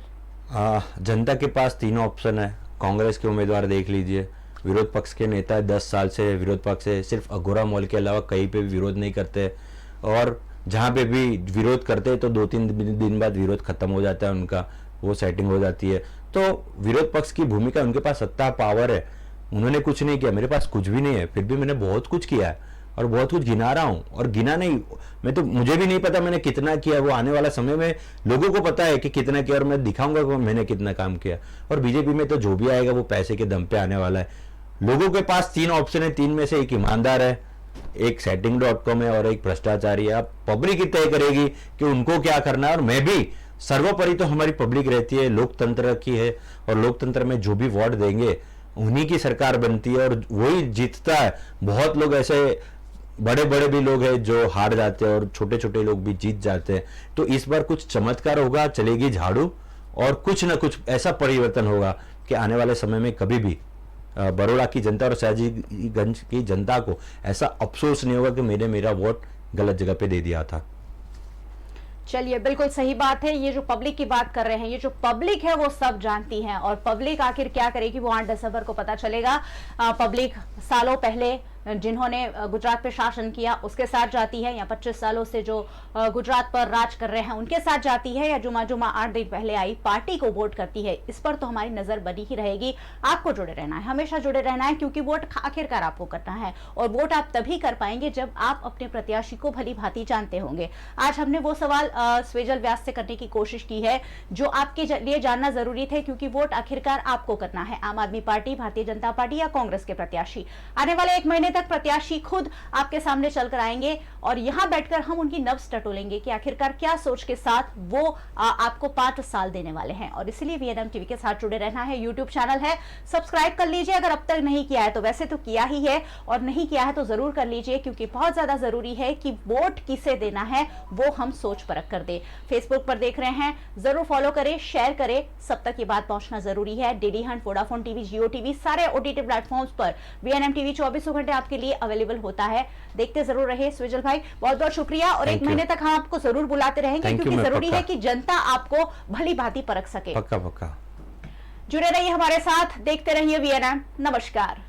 जनता के पास 3 ऑप्शन है। कांग्रेस के उम्मीदवार देख लीजिए, विरोध पक्ष के नेता 10 साल से विरोध पक्ष से सिर्फ अघोरा मॉल के अलावा कहीं पे भी विरोध नहीं करते, और जहाँ पे भी विरोध करते हैं तो 2-3 दिन बाद विरोध खत्म हो जाता है उनका, वो सेटिंग हो जाती है। तो विरोध पक्ष की भूमिका, उनके पास सत्ता पावर है, उन्होंने कुछ नहीं किया। मेरे पास कुछ भी नहीं है, फिर भी मैंने बहुत कुछ किया है और बहुत कुछ गिना रहा हूँ, और गिना नहीं, मैं तो मुझे भी नहीं पता मैंने कितना किया। वो आने वाला समय में लोगों को पता है कि कितना किया, और मैं दिखाऊंगा कि मैंने कितना काम किया। और बीजेपी में तो जो भी आएगा वो पैसे के दम पे आने वाला है। लोगों के पास 3 ऑप्शन है, 3 में से एक ईमानदार है, एक setting.com है और एक भ्रष्टाचारी है। अब पब्लिक ही तय करेगी कि उनको क्या करना है। और मैं भी, सर्वोपरि तो हमारी पब्लिक रहती है, लोकतंत्र की है, और लोकतंत्र में जो भी वोट देंगे उन्हीं की सरकार बनती है और वही जीतता है। बहुत लोग ऐसे बड़े बड़े भी लोग हैं जो हार जाते हैं और छोटे छोटे लोग भी जीत जाते हैं। तो इस बार कुछ चमत्कार होगा, चलेगी झाड़ू, और कुछ ना कुछ ऐसा परिवर्तन होगा कि आने वाले समय में कभी भी बड़ौदा की जनता और सयाजीगंज की जनता को ऐसा अफसोस नहीं होगा कि मैंने मेरा वोट गलत जगह पे दे दिया था। चलिए, बिल्कुल सही बात है। ये जो पब्लिक की बात कर रहे हैं, ये जो पब्लिक है वो सब जानती है, और पब्लिक आखिर क्या करेगी वो 8 दिसंबर को पता चलेगा। पब्लिक सालों पहले जिन्होंने गुजरात पे शासन किया उसके साथ जाती है, या 25 सालों से जो गुजरात पर राज कर रहे हैं उनके साथ जाती है, या जुमा 8 दिन पहले आई पार्टी को वोट करती है। इस पर तो हमारी नजर बनी ही रहेगी। आपको जुड़े रहना है, हमेशा जुड़े रहना है, क्योंकि वोट आखिरकार आपको करना है, और वोट आप तभी कर पाएंगे जब आप अपने प्रत्याशी को भली भांति जानते होंगे। आज हमने वो सवाल स्वेजल व्यास से करने की कोशिश की है जो आपके लिए जानना जरूरी थे, क्योंकि वोट आखिरकार आपको करना है। आम आदमी पार्टी, भारतीय जनता पार्टी या कांग्रेस के प्रत्याशी। आने वाले 1 महीने तक प्रत्याशी खुद आपके सामने चलकर आएंगे, और यहां बैठकर हम उनकी नब्ज टटोलेंगे कि आखिरकार क्या सोच के साथ वो आपको 5 साल देने वाले हैं। और इसलिए वीएनएम टीवी के साथ जुड़े रहना है। यूट्यूब चैनल है, सब्सक्राइब कर लीजिए अगर अब तक नहीं किया है तो। वैसे तो किया ही है, और नहीं किया है तो जरूर कर लीजिए, क्योंकि बहुत ज्यादा जरूरी है कि वोट किसे देना है वो हम सोच परख कर दे। फेसबुक पर देख रहे हैं, जरूर फॉलो करें, शेयर करें, सब तक ये बात पहुंचना जरूरी है। डीडी हंट, वोडाफोन टीवी, जियो टीवी, सारे ओटीटी प्लेटफॉर्म्स पर वीएनएम टीवी 24 घंटे आपके लिए अवेलेबल होता है। देखते जरूर रहे। स्वेजल भाई, बहुत बहुत शुक्रिया, और 1 महीने तक हम आपको जरूर बुलाते रहेंगे, क्योंकि जरूरी है कि जनता आपको भली भांति परख सके। पक्का पक्का जुड़े रहिए हमारे साथ, देखते रहिए वीएनएम। नमस्कार।